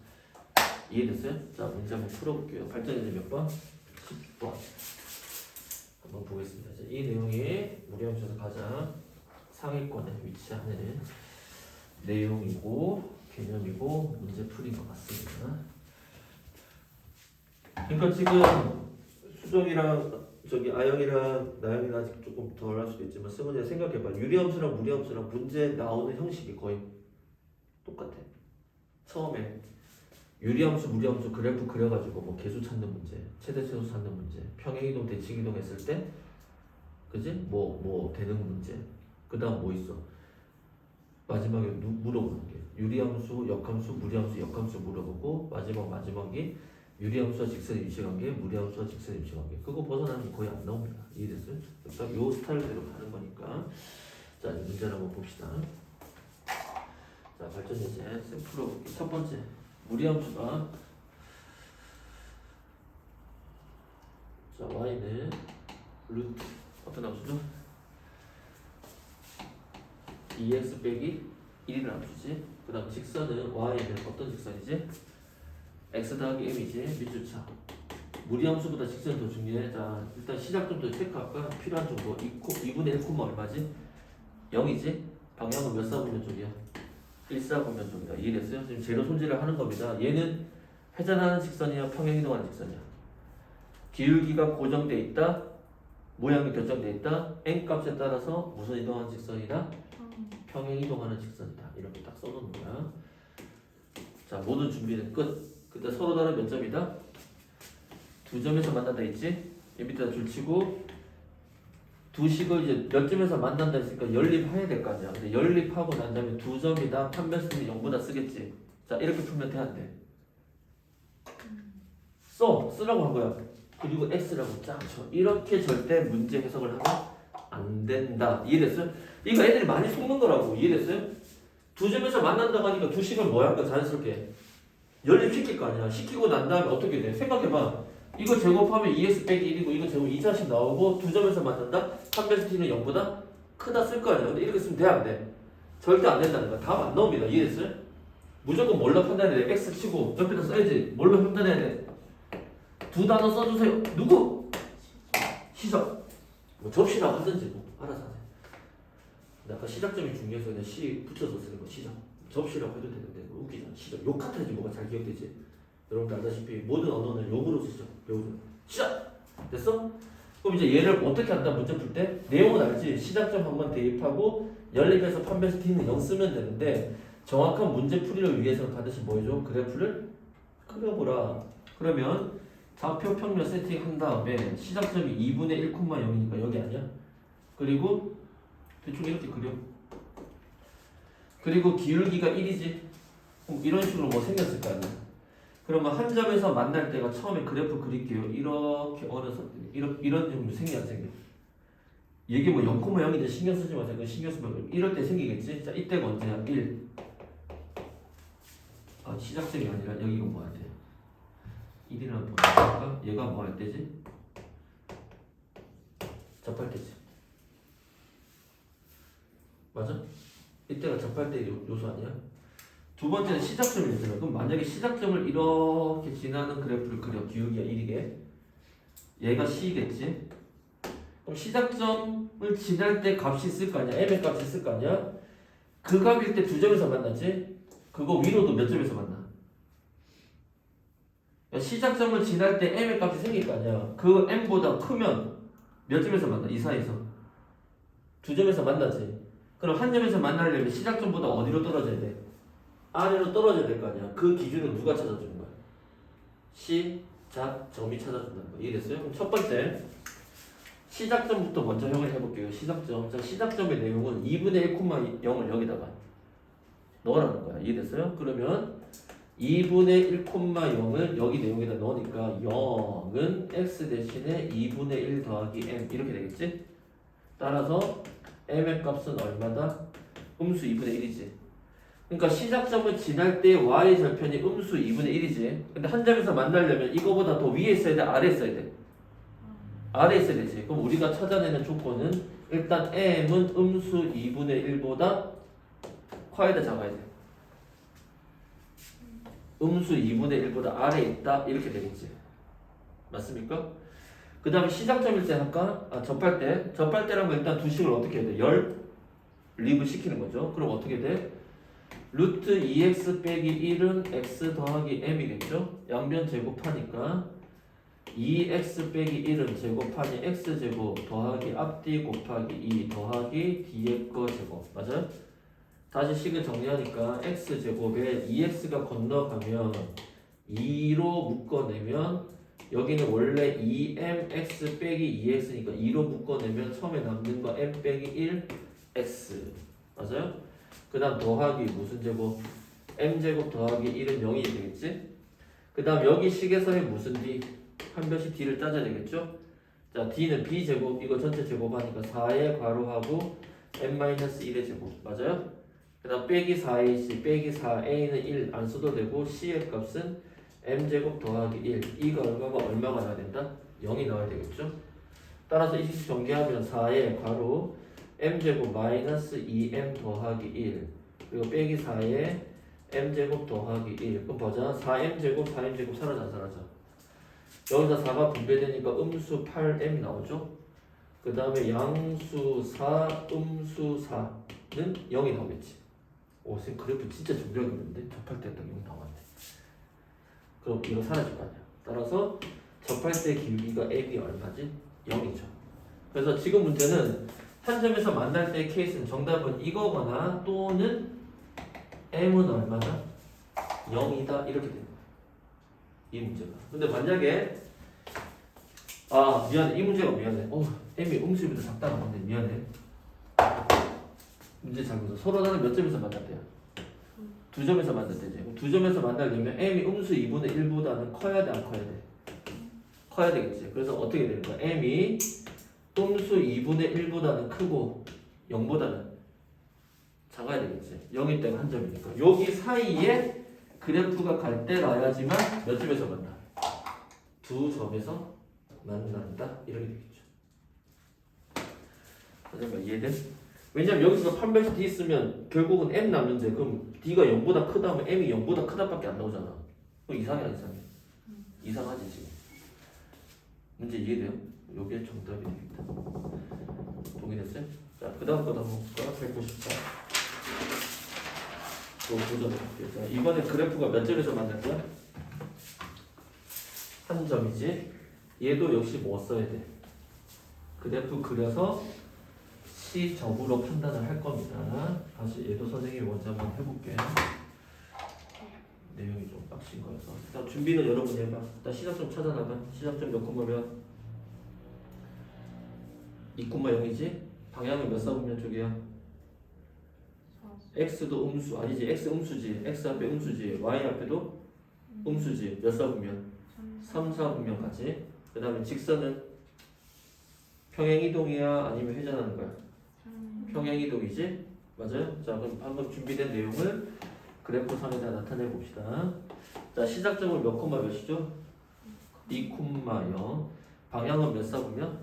이해됐어요? 자, 문제 한번 풀어볼게요. 발전연습 몇 번? 10번. 한번 보겠습니다. 이제 이 내용이 무리함수에서 가장 상위권에 위치하는 내용이고 개념이고 문제풀이인 것 같습니다. 그러니까 지금 수정이랑 저기 아영이랑 나영이랑 아직 조금 덜 할 수도 있지만 승훈이가 생각해봐. 유리함수랑 무리함수랑 문제 나오는 형식이 거의 똑같아. 처음에 유리함수, 무리함수 그래프 그려가지고 뭐 개수 찾는 문제, 최대 최소 찾는 문제, 평행이동, 대칭이동 했을 때, 그지? 뭐 되는 문제. 그 다음 뭐 있어? 마지막에 물어보는 게 유리함수, 역함수, 무리함수, 역함수 물어보고 마지막이 유리함수와 직선의 위치관계, 무리함수와 직선의 위치관계. 그거 벗어나면 거의 안 나옵니다. 이해됐어요? 딱 요 스타일대로 가는 거니까. 자, 이제 문제를 한번 봅시다. 자, 발전 예제 쌤 풀어볼게요. 첫 번째. 무리함수가 자 y는 루트 어떤 함수죠? 2x 빼기 1이라는 함수지. 그 다음 직선은 y는 어떤 직선이지? x 더하기 m이지. 밑줄차. 무리함수보다 직선이 더 중요해. 자 일단 시작점부터 체크할까? 필요한 정보 2분의 1, 얼마지? 0이지? 방향은 몇 사분면 쪽이야? 1사분면 쪽이다. 이해됐어요? 지금 재료 손질을 하는 겁니다. 얘는 회전하는 직선이야, 평행이동하는 직선이야. 기울기가 고정돼 있다, 모양이 결정돼 있다. n 값에 따라서 무슨 이동하는 직선이다? 평행이동하는 직선이다. 이렇게 딱 써놓는 거야. 자, 모든 준비는 끝. 근데 서로 다른 몇 점이다? 두 점에서 만난다 있지? 이 밑에다 줄 치고 두 식을 이제 몇 점에서 만난다 했으니까 연립해야 될 거 아니야. 근데 연립하고 난 다음에 두 점이다 판별수는 0보다 쓰겠지. 자, 이렇게 풀면 돼, 안 돼? 쓰라고 한 거야. 그리고 x라고 쫙 쳐. 이렇게 절대 문제 해석을 하면 안 된다. 이해됐어요? 이거 애들이 많이 속는 거라고. 이해됐어요? 두 점에서 만난다고 하니까 두 식을 뭐 할까? 자연스럽게 연립시킬 거 아니야. 시키고 난 다음에 어떻게 돼? 생각해봐. 이거 제곱하면 2x 빼기 1이고 이거 제곱 2차씩 나오고 두 점에서 만난다? 판별수 t는 0보다 크다 쓸 거 아니야. 근데 이렇게 쓰면 돼, 안 돼? 절대 안 된다는 거야. 답 안 나옵니다. 이해됐어요? 무조건 뭘로 판단해야 돼? x 치고 옆에다 써야지. 뭘로 판단해야 돼? 두 단어 써주세요. 누구? 시작. 뭐 접시라고 하든지 뭐 알아서 하세요. 근데 아까 시작점이 중요해서 그냥 시 붙여서 쓰는 거 시작. 접시라고 해도 되는데 웃기잖아. 시작. 욕 같아야지 뭐가 잘 기억되지. 여러분들 알다시피 모든 언어는 욕으로 쓰죠. 배우는 시작! 됐어? 그럼 이제 얘를 어떻게 한다 문제 풀 때? 내용은 알지? 시작점 한번 대입하고 연립해서 판별수 t는 0 쓰면 되는데 정확한 문제 풀이를 위해서는 반드시 뭐 해줘? 그래프를 그려보라. 그러면 좌표 평면 세팅한 다음에 시작점이 2분의 1, 0이니까 여기 아니야? 그리고 대충 이렇게 그려. 그리고 기울기가 1이지? 이런 식으로 뭐 생겼을 거 아니야? 그러면 한 점에서 만날 때가 처음에 그래프 그릴게요. 이렇게 어느 선택, 이런 정도 생겨 안 생겨? 이게 뭐 0,0인데 신경 쓰지 마세요. 그건 신경 쓰면 이럴 때 생기겠지? 자, 이때가 언제야? 1. 아, 시작점이 아니라 여기가 뭐 해야 돼? 1이라는 번호니까 얘가 뭐 할 때지? 접할 때지. 맞아? 이때가 접할 때 요소 아니야? 두 번째는 시작점이잖아. 그럼 만약에 시작점을 이렇게 지나는 그래프를 그려. 기울기가 1이게. 얘가 C겠지? 그럼 시작점을 지날 때 값이 있을 거 아니야? M의 값이 있을 거 아니야? 그 값일 때 두 점에서 만나지? 그거 위로도 몇 점에서 만나? 시작점을 지날 때 M의 값이 생길 거 아니야? 그 M보다 크면 몇 점에서 만나? 이 사이에서. 두 점에서 만나지? 그럼 한 점에서 만나려면 시작점보다 어디로 떨어져야 돼? 아래로 떨어져야 될 거 아니야. 그 기준은 누가 찾아주는 거야? 시작점이 찾아준다는 거야. 이해됐어요? 그럼 첫 번째 시작점부터 먼저 형을 해볼게요. 시작점. 자, 시작점의 내용은 2분의 1, 0을 여기다가 넣으라는 거야. 이해됐어요? 그러면 2분의 1,0을 여기 내용에다 넣으니까 0은 x 대신에 2분의 1 더하기 m 이렇게 되겠지? 따라서 m의 값은 얼마다? 음수 2분의 1이지. 그러니까 시작점을 지날 때 y 절편이 음수 2분의 1이지. 근데 한 점에서 만나려면 이거보다 더 위에 있어야 돼? 아래에 있어야 돼? 아래에 있어야 되지. 그럼 우리가 찾아내는 조건은 일단 m은 음수 2분의 1보다 커야 돼, 작아야 돼? 음수 2분의 1보다 아래에 있다 이렇게 되겠지. 맞습니까? 그 다음에 시작점일 때 할까? 접할 때라면 일단 두 식을 어떻게 해야 돼? 열 리브 시키는 거죠. 그럼 어떻게 돼? 루트 2x 빼기 1은 x 더하기 m이겠죠? 양변 제곱하니까 2x 빼기 1은 제곱하니 x제곱 더하기 앞뒤 곱하기 2 더하기 뒤에 거 제곱. 맞아요? 다시 식을 정리하니까 x제곱에 2x가 건너가면 2로 묶어내면 여기는 원래 2mx 빼기 2x니까 2로 묶어내면 처음에 남는 거 m 빼기 1 x. 맞아요? 그 다음 더하기 무슨 제곱? m제곱 더하기 1은 0이 되겠지? 그 다음 여기 식에서의 무슨 d? 한 변씩 d를 따져야 되겠죠? 자, d는 b제곱 이거 전체 제곱하니까 4의 괄호하고 m-1의 제곱. 맞아요? 그 다음 빼기 4ac 빼기 4a는 1 안 써도 되고 c의 값은 m제곱 더하기 1 이 결과가 얼마가 나와야 된다? 0이 나와야 되겠죠? 따라서 이 식 전개하면 4의 괄호 m제곱 마이너스 2m 더하기 1 그리고 빼기 4의 m제곱 더하기 1 그럼 보자 4m제곱 4m제곱 사라져 안 사라져? 여기서 4가 분배되니까 음수 8m 나오죠? 그 다음에 양수 4 음수 4는 0이 나오겠지. 오 선생님 그래프 진짜 정렬했는데 접할 때 딱 0 나왔네. 그럼 이거 사라질 거 아니야. 따라서 접할 때 길이가 m이 얼마지? 0이죠. 그래서 지금 문제는 한 점에서 만날 때의 케이스는 정답은 이거거나 또는 m은 얼마다? 0이다 이렇게 됩니다. 이 문제가. 근데 만약에 미안해 이 문제가 미안해. m이 음수보다 작다 나왔네. 미안해. 문제 잘 보자. 서로 나는 몇 점에서 만났대요? 두 점에서 만났대지. 두 점에서 만나려면 m이 음수 2분의 1보다는 커야 돼, 안 커야 돼? 커야 되겠지. 그래서 어떻게 되는 거야? m이 음수 2분의 1보다는 크고 0보다는 작아야 되겠지. 0일 때가 한 점이니까. 여기 사이에 그래프가 갈 때 나야지만 몇 점에서 만나? 두 점에서 만난다. 이렇게 되겠죠. 잠깐만 이해돼? 왜냐면 여기서 판별식 D 있으면 결국은 M 남는데 그럼 D가 0보다 크다 하면 M이 0보다 크다밖에 안 나오잖아. 그럼 이상해 안 이상해? 이상하지 지금. 문제 이해돼요? 요게 정답이 되겠다. 동의됐어요? 자, 그 다음 거도 한번 볼까? 194. 또 도전해볼게요. 자, 이번에 그래프가 몇 점에서 만날 거야? 한 점이지. 얘도 역시 뭐 써야 돼? 그래프 그려서 시점으로 판단을 할 겁니다. 다시 얘도 선생님이 먼저 한번 해볼게. 내용이 좀 빡신 거여서. 일단 준비는 여러분이 해봐. 일단 시작점 찾아나가. 시작점 몇 콤마면? 2,0이지? 방향은 몇 사분면 쪽이야? x도 음수 아니지? x 음수지. x 앞에 음수지. y 앞에도 음수지. 몇 사분면? 3, 4분면 가지. 그 다음에 직선은 평행이동이야? 아니면 회전하는 거야? 평행이동이지? 맞아요? 자 그럼 방금 준비된 내용을 그래프상에다 나타내 봅시다. 자 시작점은 몇 콤마 몇이죠? 2,0. 방향은 몇 사분면?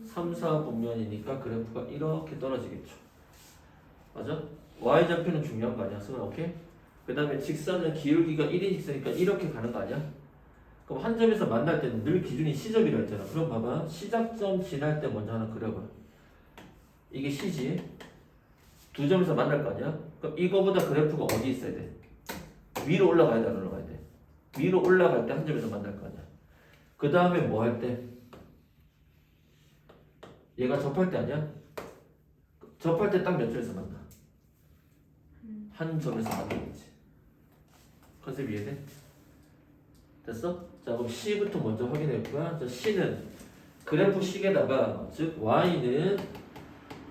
3, 4분면이니까 그래프가 이렇게 떨어지겠죠. 맞아? y좌표는 중요한 거 아니야? 승은 오케이? 그 다음에 직선은 기울기가 1인 직선이니까 이렇게 가는 거 아니야? 그럼 한 점에서 만날 때는 늘 기준이 C점이라 했잖아. 그럼 봐봐. 시작점 지날 때 먼저 하나 그려봐. 이게 C지. 두 점에서 만날 거 아니야? 그럼 이거보다 그래프가 어디 있어야 돼? 위로 올라가야 돼, 안 올라가야 돼? 위로 올라갈 때 한 점에서 만날 거 아니야? 그 다음에 뭐 할 때? 얘가 접할 때 아니야? 접할 때 딱 몇 점에서 만나? 한 점에서 만나겠지. 컨셉 이해돼? 됐어? 자 그럼 C부터 먼저 확인해 볼까? 자 C는 그래프 식에다가 즉 Y는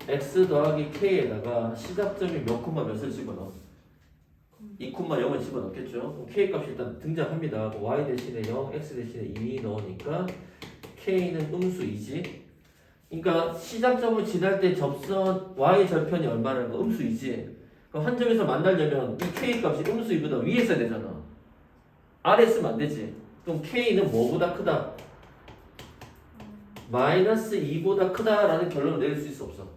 X 더하기 K에다가 시작점이 몇 콤마 몇을 집어넣어? 2,0을 집어넣겠죠. 그럼 k 값이 일단 등장합니다. y 대신에 0, x 대신에 2 넣으니까 k는 음수 2지. 그러니까 시작점을 지날 때 접선 y 절편이 얼마라는 거 음수 2지. 그럼 한 점에서 만나려면 이 k 값이 음수 2보다 위에 있어야 되잖아. 아래 쓰면 안 되지. 그럼 k는 뭐보다 크다? 마이너스 2보다 크다라는 결론을 내릴 수 있어 없어?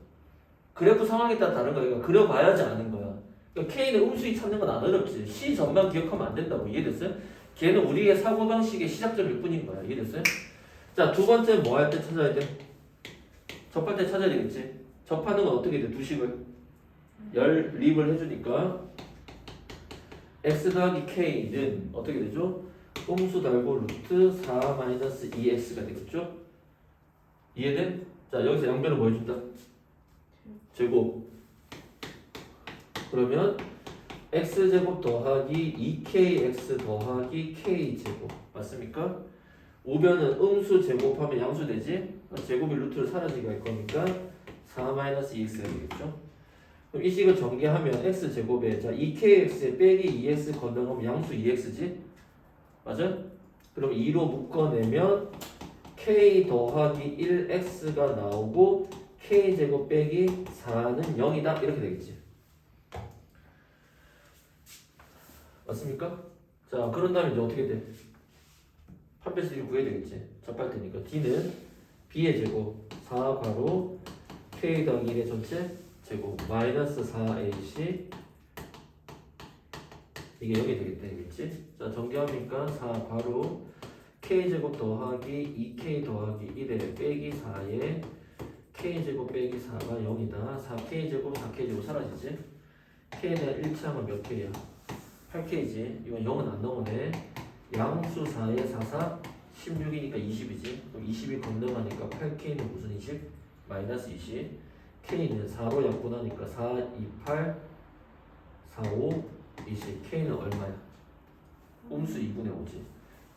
그래프 상황에 따라 다른 거야. 그러니까 그려봐야지 아는 거야. 그러니까 K는 음수이 찾는 건 안 어렵지. C 전만 기억하면 안 된다고. 이해됐어요? 걔는 우리의 사고방식의 시작점일 뿐인 거야. 이해됐어요? 자, 두 번째 뭐 할 때 찾아야 돼? 접할 때 찾아야 되겠지. 접하는 건 어떻게 돼? 두 식을 연립을 해주니까 x 더하기 k는 어떻게 되죠? 음수 달고 루트 4 마이너스 2x가 되겠죠? 이해돼? 자, 여기서 양변을 뭐 해준다? 제곱. 그러면 x제곱 더하기 2kx 더하기 k제곱 맞습니까? 우변은 음수 제곱하면 양수 되지? 제곱이 루트를 사라지게 할 거니까 4-2x가 되겠죠? 그럼 이 식을 전개하면 x제곱에 자 2kx에 빼기 2x 건너가면 양수 2x지? 맞아? 그럼 2로 묶어내면 k 더하기 1x가 나오고 k제곱 빼기 4는 0이다 이렇게 되겠지. 맞습니까? 자, 그런 다음에 이제 어떻게 돼? 합해서 이거 구해야 되겠지. 접할 테니까 d는 b의 제곱 4 괄호 k 더하기 1의 전체 제곱 마이너스 4ac 이게 0이 되겠지. 자, 전개하니까 4 괄호 k제곱 더하기 2k 더하기 1에 빼기 4에 k제곱 빼기 4가 0이다. 4k제곱 4k제곱 사라지지. k는 1치하면 몇 k야? 8k지. 이건 0은 안 넘어네. 양수 4에 4, 4 16이니까 20이지. 그럼 20이 건너가니까 8k는 무슨 20? 마이너스 20. k는 4로 약분하니까 4, 2, 8 4, 5, 20. k는 얼마야? 음수 2분의 5지.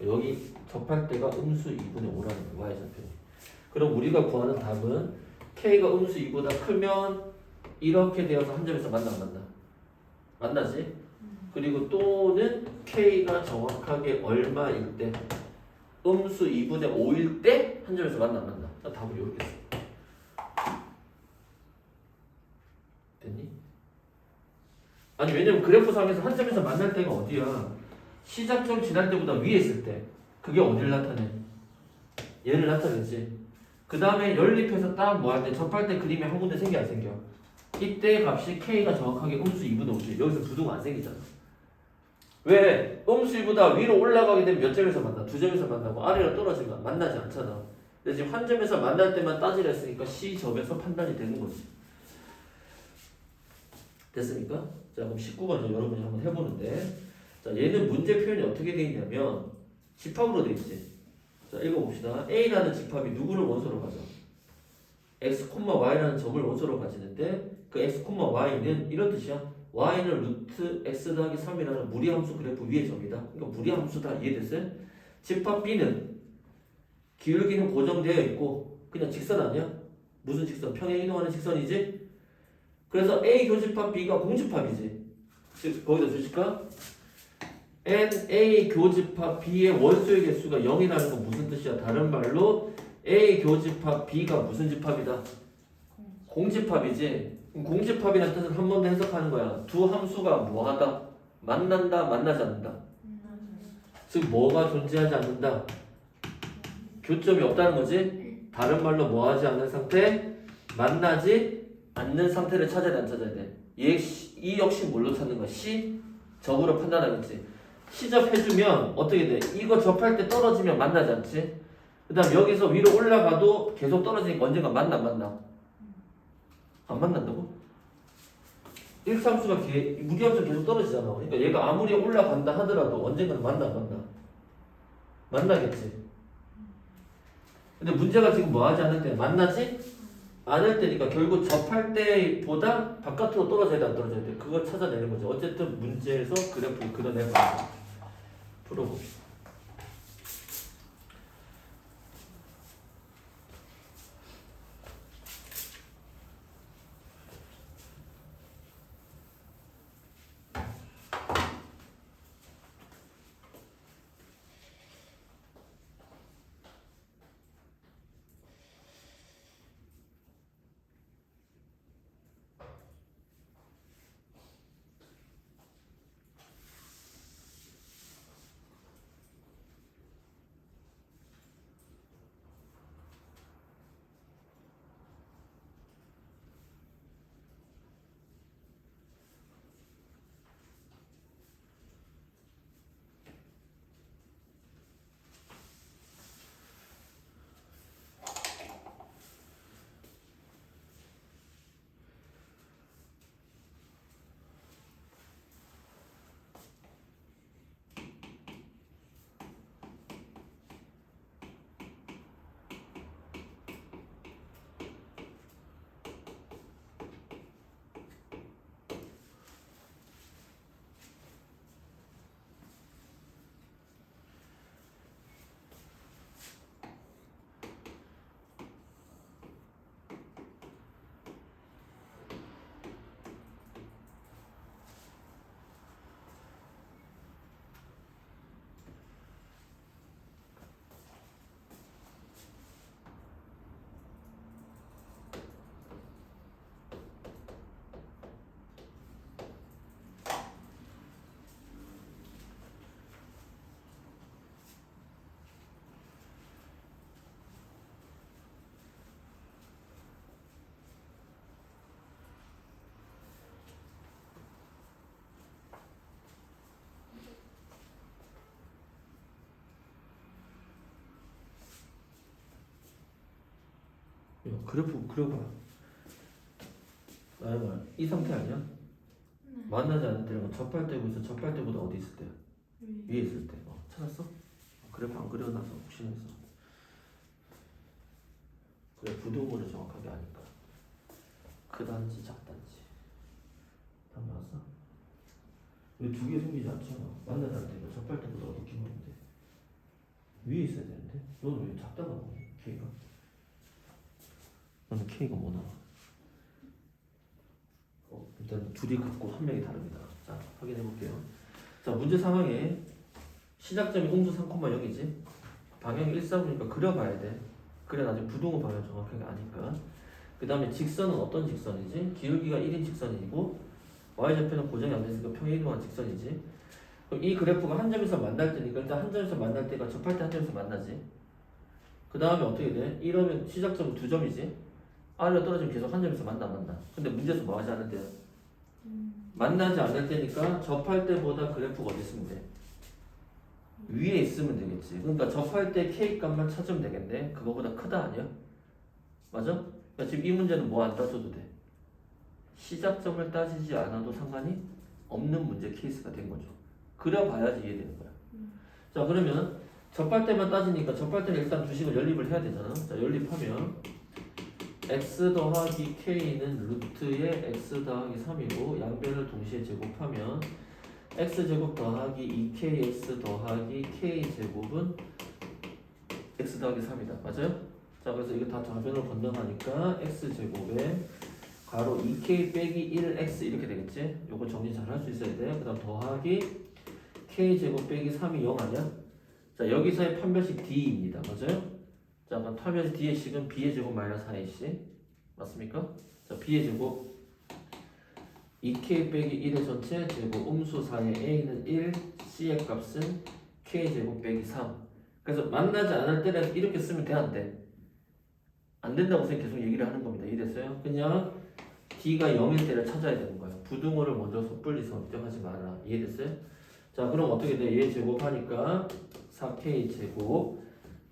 여기 접할 때가 음수 2분의 5라는 거야. y절편이. 그럼 우리가 구하는 답은 k가 음수 2보다 크면 이렇게 되어서 한 점에서 만나 안 만나? 만나지? 그리고 또는 k가 정확하게 얼마일 때 음수 2분의 5일 때 한 점에서 만나 안 만나? 나 답을 이렇게 써. 됐니? 아니 왜냐면 그래프상에서 한 점에서 만날 때가 어디야? 시작점 지날 때보다 위에 있을 때 그게 어디를 나타내? 얘를 나타내지. 그 다음에 연립해서 딱 뭐 할 때 접할 때 그림이 한 군데 생겨 안 생겨? 이때 값이 k가 정확하게 음수 2분의 5지. 여기서 부두가 안 생기잖아. 왜? 음수 2보다 위로 올라가게 되면 몇 점에서 만나? 두 점에서 만나고 아래로 떨어지면 만나지 않잖아. 근데 지금 한 점에서 만날 때만 따지려 했으니까 C점에서 판단이 되는 거지. 됐습니까? 자, 그럼 19번 여러분이 한번 해보는데 자, 얘는 문제 표현이 어떻게 되어 있냐면 집합으로 되어 있지. 자, 읽어봅시다. A라는 집합이 누구를 원소로 가져? x, y라는 점을 원소로 가지는데 그 x, y는 이런 뜻이야. y는 루트 x 더하기 3이라는 무리함수 그래프 위의 점이다. 그러니까 무리함수다. 이해됐어요? 집합 B는 기울기는 고정되어 있고 그냥 직선 아니야? 무슨 직선? 평행 이동하는 직선이지? 그래서 A 교집합 B가 공집합이지. 즉 거기다 주실까? N A 교집합 B의 원소의 개수가 0이라는 건 무슨 뜻이야? 다른 말로 A 교집합 B가 무슨 집합이다? 공집합이지. 공집합이라는 뜻은 한 번 더 해석하는 거야. 두 함수가 뭐하다? 만난다, 만나지 않는다. 즉 뭐가 존재하지 않는다? 교점이 없다는 거지. 다른 말로 뭐하지 않는 상태? 만나지 않는 상태를 찾아야 돼, 안 찾아야 돼? 이 역시 뭘로 찾는 거야? C? 적으로 판단하겠지. 시접해주면 어떻게 돼? 이거 접할 때 떨어지면 만나지 않지? 그 다음 여기서 위로 올라가도 계속 떨어지니까 언젠가 만나 안 만나? 안 만난다고? 1함수가 무리함수가 계속 떨어지잖아. 그러니까 얘가 아무리 올라간다 하더라도 언젠가는 만나 안 만나? 만나겠지. 근데 문제가 지금 뭐 하지 않을 때 만나지? 않을 때니까 결국 접할 때보다 바깥으로 떨어져야 돼, 안 떨어져야 돼? 그걸 찾아내는 거죠. 어쨌든 문제에서 그래프를 그려내봐. 풀어봅시다. 그래프 그려봐. 나영아, 이 상태 아니야? 네. 만나지 않을 때는 접할 때고 있어. 접할 때보다 어디 있을 때야? 위. 위에 있을 때. 찾았어? 그래프 안 그려놔서 혹시나 해서. 그래, 부동호를 정확하게 아니까. 크단지 작단지. 다 나왔어? 왜 두 개 생기지 않잖아. 만나지 않을 때는 접할 때보다 어떻게 보는데? 위에 있어야 되는데? 너는 왜 작다가 나오니? K가? 너는 K가 뭐 나와? 일단 둘이 같고 한 명이 다릅니다. 자, 확인해 볼게요. 자, 문제 상황에 시작점이 음수 3,0이지. 방향이 1, 4보니까 그려봐야 돼. 그래 나중에 부동호 방향 정확하게 아니까. 그 다음에 직선은 어떤 직선이지? 기울기가 1인 직선이고 y좌표는 고정이 안 됐으니까 평행이동한 직선이지. 그럼 이 그래프가 한 점에서 만날 때니까 일단 한 점에서 만날 때가 접할 때 한 점에서 만나지. 그 다음에 어떻게 돼? 이러면 시작점은 두 점이지. 아래로 떨어지면 계속 한 점에서 만나. 근데 문제에서 뭐 하지 않을 때야? 만나지 않을 때니까 접할 때보다 그래프가 어디 있으면 돼? 위에 있으면 되겠지. 그러니까 접할 때 K 값만 찾으면 되겠네. 그거보다 크다 아니야? 맞아? 그러니까 지금 이 문제는 뭐 안 따져도 돼. 시작점을 따지지 않아도 상관이 없는 문제 케이스가 된 거죠. 그려봐야지 이해되는 거야. 자, 그러면 접할 때만 따지니까 접할 때는 일단 주식을 연립을 해야 되잖아. 자, 연립하면 x 더하기 k는 루트의 x 더하기 3이고 양변을 동시에 제곱하면 x제곱 더하기 2kx 더하기 k제곱은 x 더하기 3이다. 맞아요? 자, 그래서 이거 다 좌변으로 건너가니까 x제곱에 가로 2k 빼기 1x 이렇게 되겠지? 요거 정리 잘 할 수 있어야 돼. 그 다음 더하기 k제곱 빼기 3이 0 아니야? 자, 여기서의 판별식 d입니다. 맞아요? 자, 그럼 판별식 d의 식은 b의 제곱 마이너스 4ac 맞습니까? 자, b의 제곱 2k 빼기 1의 전체 제곱 음수 4의 a는 1, c의 값은 k제곱 빼기 3. 그래서 만나지 않을 때는 이렇게 쓰면 돼, 안 돼? 안 된다고 선생님 계속 얘기를 하는 겁니다. 이해됐어요? 그냥 d가 0일 때를 찾아야 되는 거예요. 부등호를 먼저 섣불리 설정하지 마라. 이해됐어요? 자, 그럼 어떻게 돼? 얘 제곱하니까 4k 제곱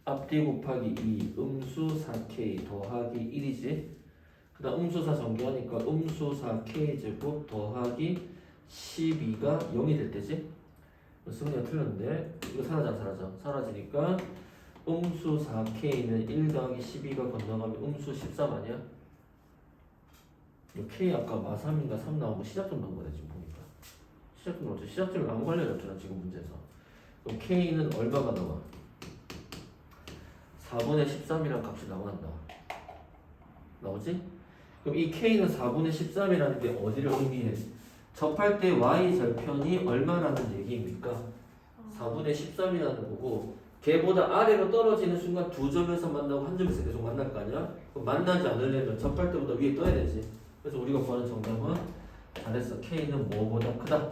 앞뒤 곱하기 2 음수 4k 더하기 1이지. 그 다음 음수 4 전개하니까 음수 4k 제곱 더하기 12가 0이 될 때지. 승리가 틀렸는데 이거 사라져 안 사라져? 사라지니까 음수 4k는 1 더하기 12가 건너가면 음수 13 아니야? k 아까 마3인가 3 나오고 시작점 나온 거네. 지금 보니까 시작점 어째 시작점을 안 관련했잖아 지금 문제에서. 그럼 k는 얼마가 나와? 4분의 13이라는 값이 나와 안 나와? 나오지? 그럼 이 k는 4분의 13이라는 게 어디를 의미해? 접할 때 y 절편이 얼마라는 얘기입니까? 4분의 13이라는 거고 걔보다 아래로 떨어지는 순간 두 점에서 만나고 한 점에서 계속 만날 거 아니야? 그럼 만나지 않으려면 접할 때보다 위에 떠야 되지. 그래서 우리가 구하는 정답은 잘했어. k는 뭐보다 크다?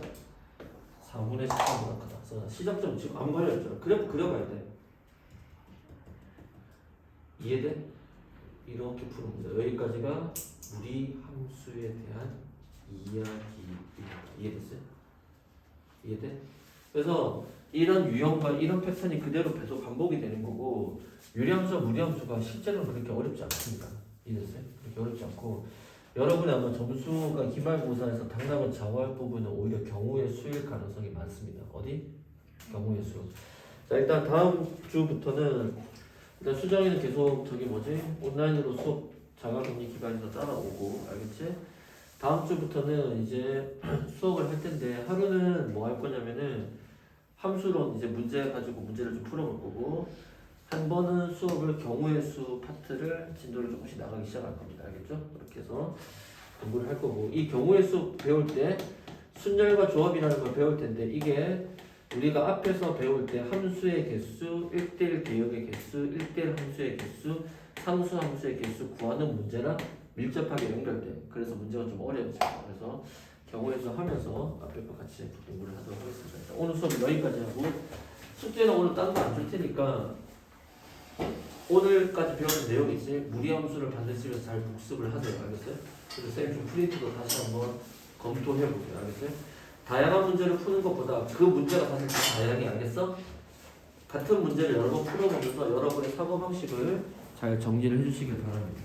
4분의 13보다 크다. 그래서 시작점 지금 안 걸려있잖아. 그래프 그려봐야 돼. 이해돼? 이렇게 푸는 문제. 여기까지가 무리 함수에 대한 이야기입니다. 이해됐어요? 이해돼? 그래서 이런 유형과 이런 패턴이 그대로 계속 반복이 되는 거고 유리함수와 무리함수가 실제로는 그렇게 어렵지 않습니다. 이해됐어요? 그렇게 어렵지 않고 여러분이 아마 점수가 기말고사에서 당락을 좌우할 부분은 오히려 경우의 수일 가능성이 많습니다. 어디? 경우의 수. 자, 일단 다음 주부터는 일단 수정이는 계속 저기 뭐지? 온라인으로 수업 자가격리 기반에서 따라오고 알겠지? 다음 주부터는 이제 수업을 할 텐데 하루는 뭐 할 거냐면은 함수론 이제 문제 가지고 문제를 좀 풀어볼 거고 한 번은 수업을 경우의 수 파트를 진도를 조금씩 나가기 시작할 겁니다. 알겠죠? 그렇게 해서 공부를 할 거고 이 경우의 수 배울 때 순열과 조합이라는 걸 배울 텐데 이게 우리가 앞에서 배울 때 함수의 개수, 1대1 개역의 개수, 1대1 함수의 개수, 상수 함수의 개수 구하는 문제랑 밀접하게 연결돼. 그래서 문제가 좀 어려워져요. 그래서 경우의 수 하면서 앞에 거 같이 공부를 하도록 하겠습니다. 오늘 수업 여기까지 하고 숙제는 오늘 다른 거 안 줄 테니까 오늘까지 배우는 내용이지 무리함수를 반드시 집에서 잘 복습을 하세요. 알겠어요? 그래서 쌤 좀 프린트도 다시 한번 검토해보세요. 알겠어요? 다양한 문제를 푸는 것보다 그 문제가 사실 더 다양해. 알겠어? 같은 문제를 여러 번 풀어보면서 여러분의 사고방식을 잘 정리를 해주시길 바랍니다.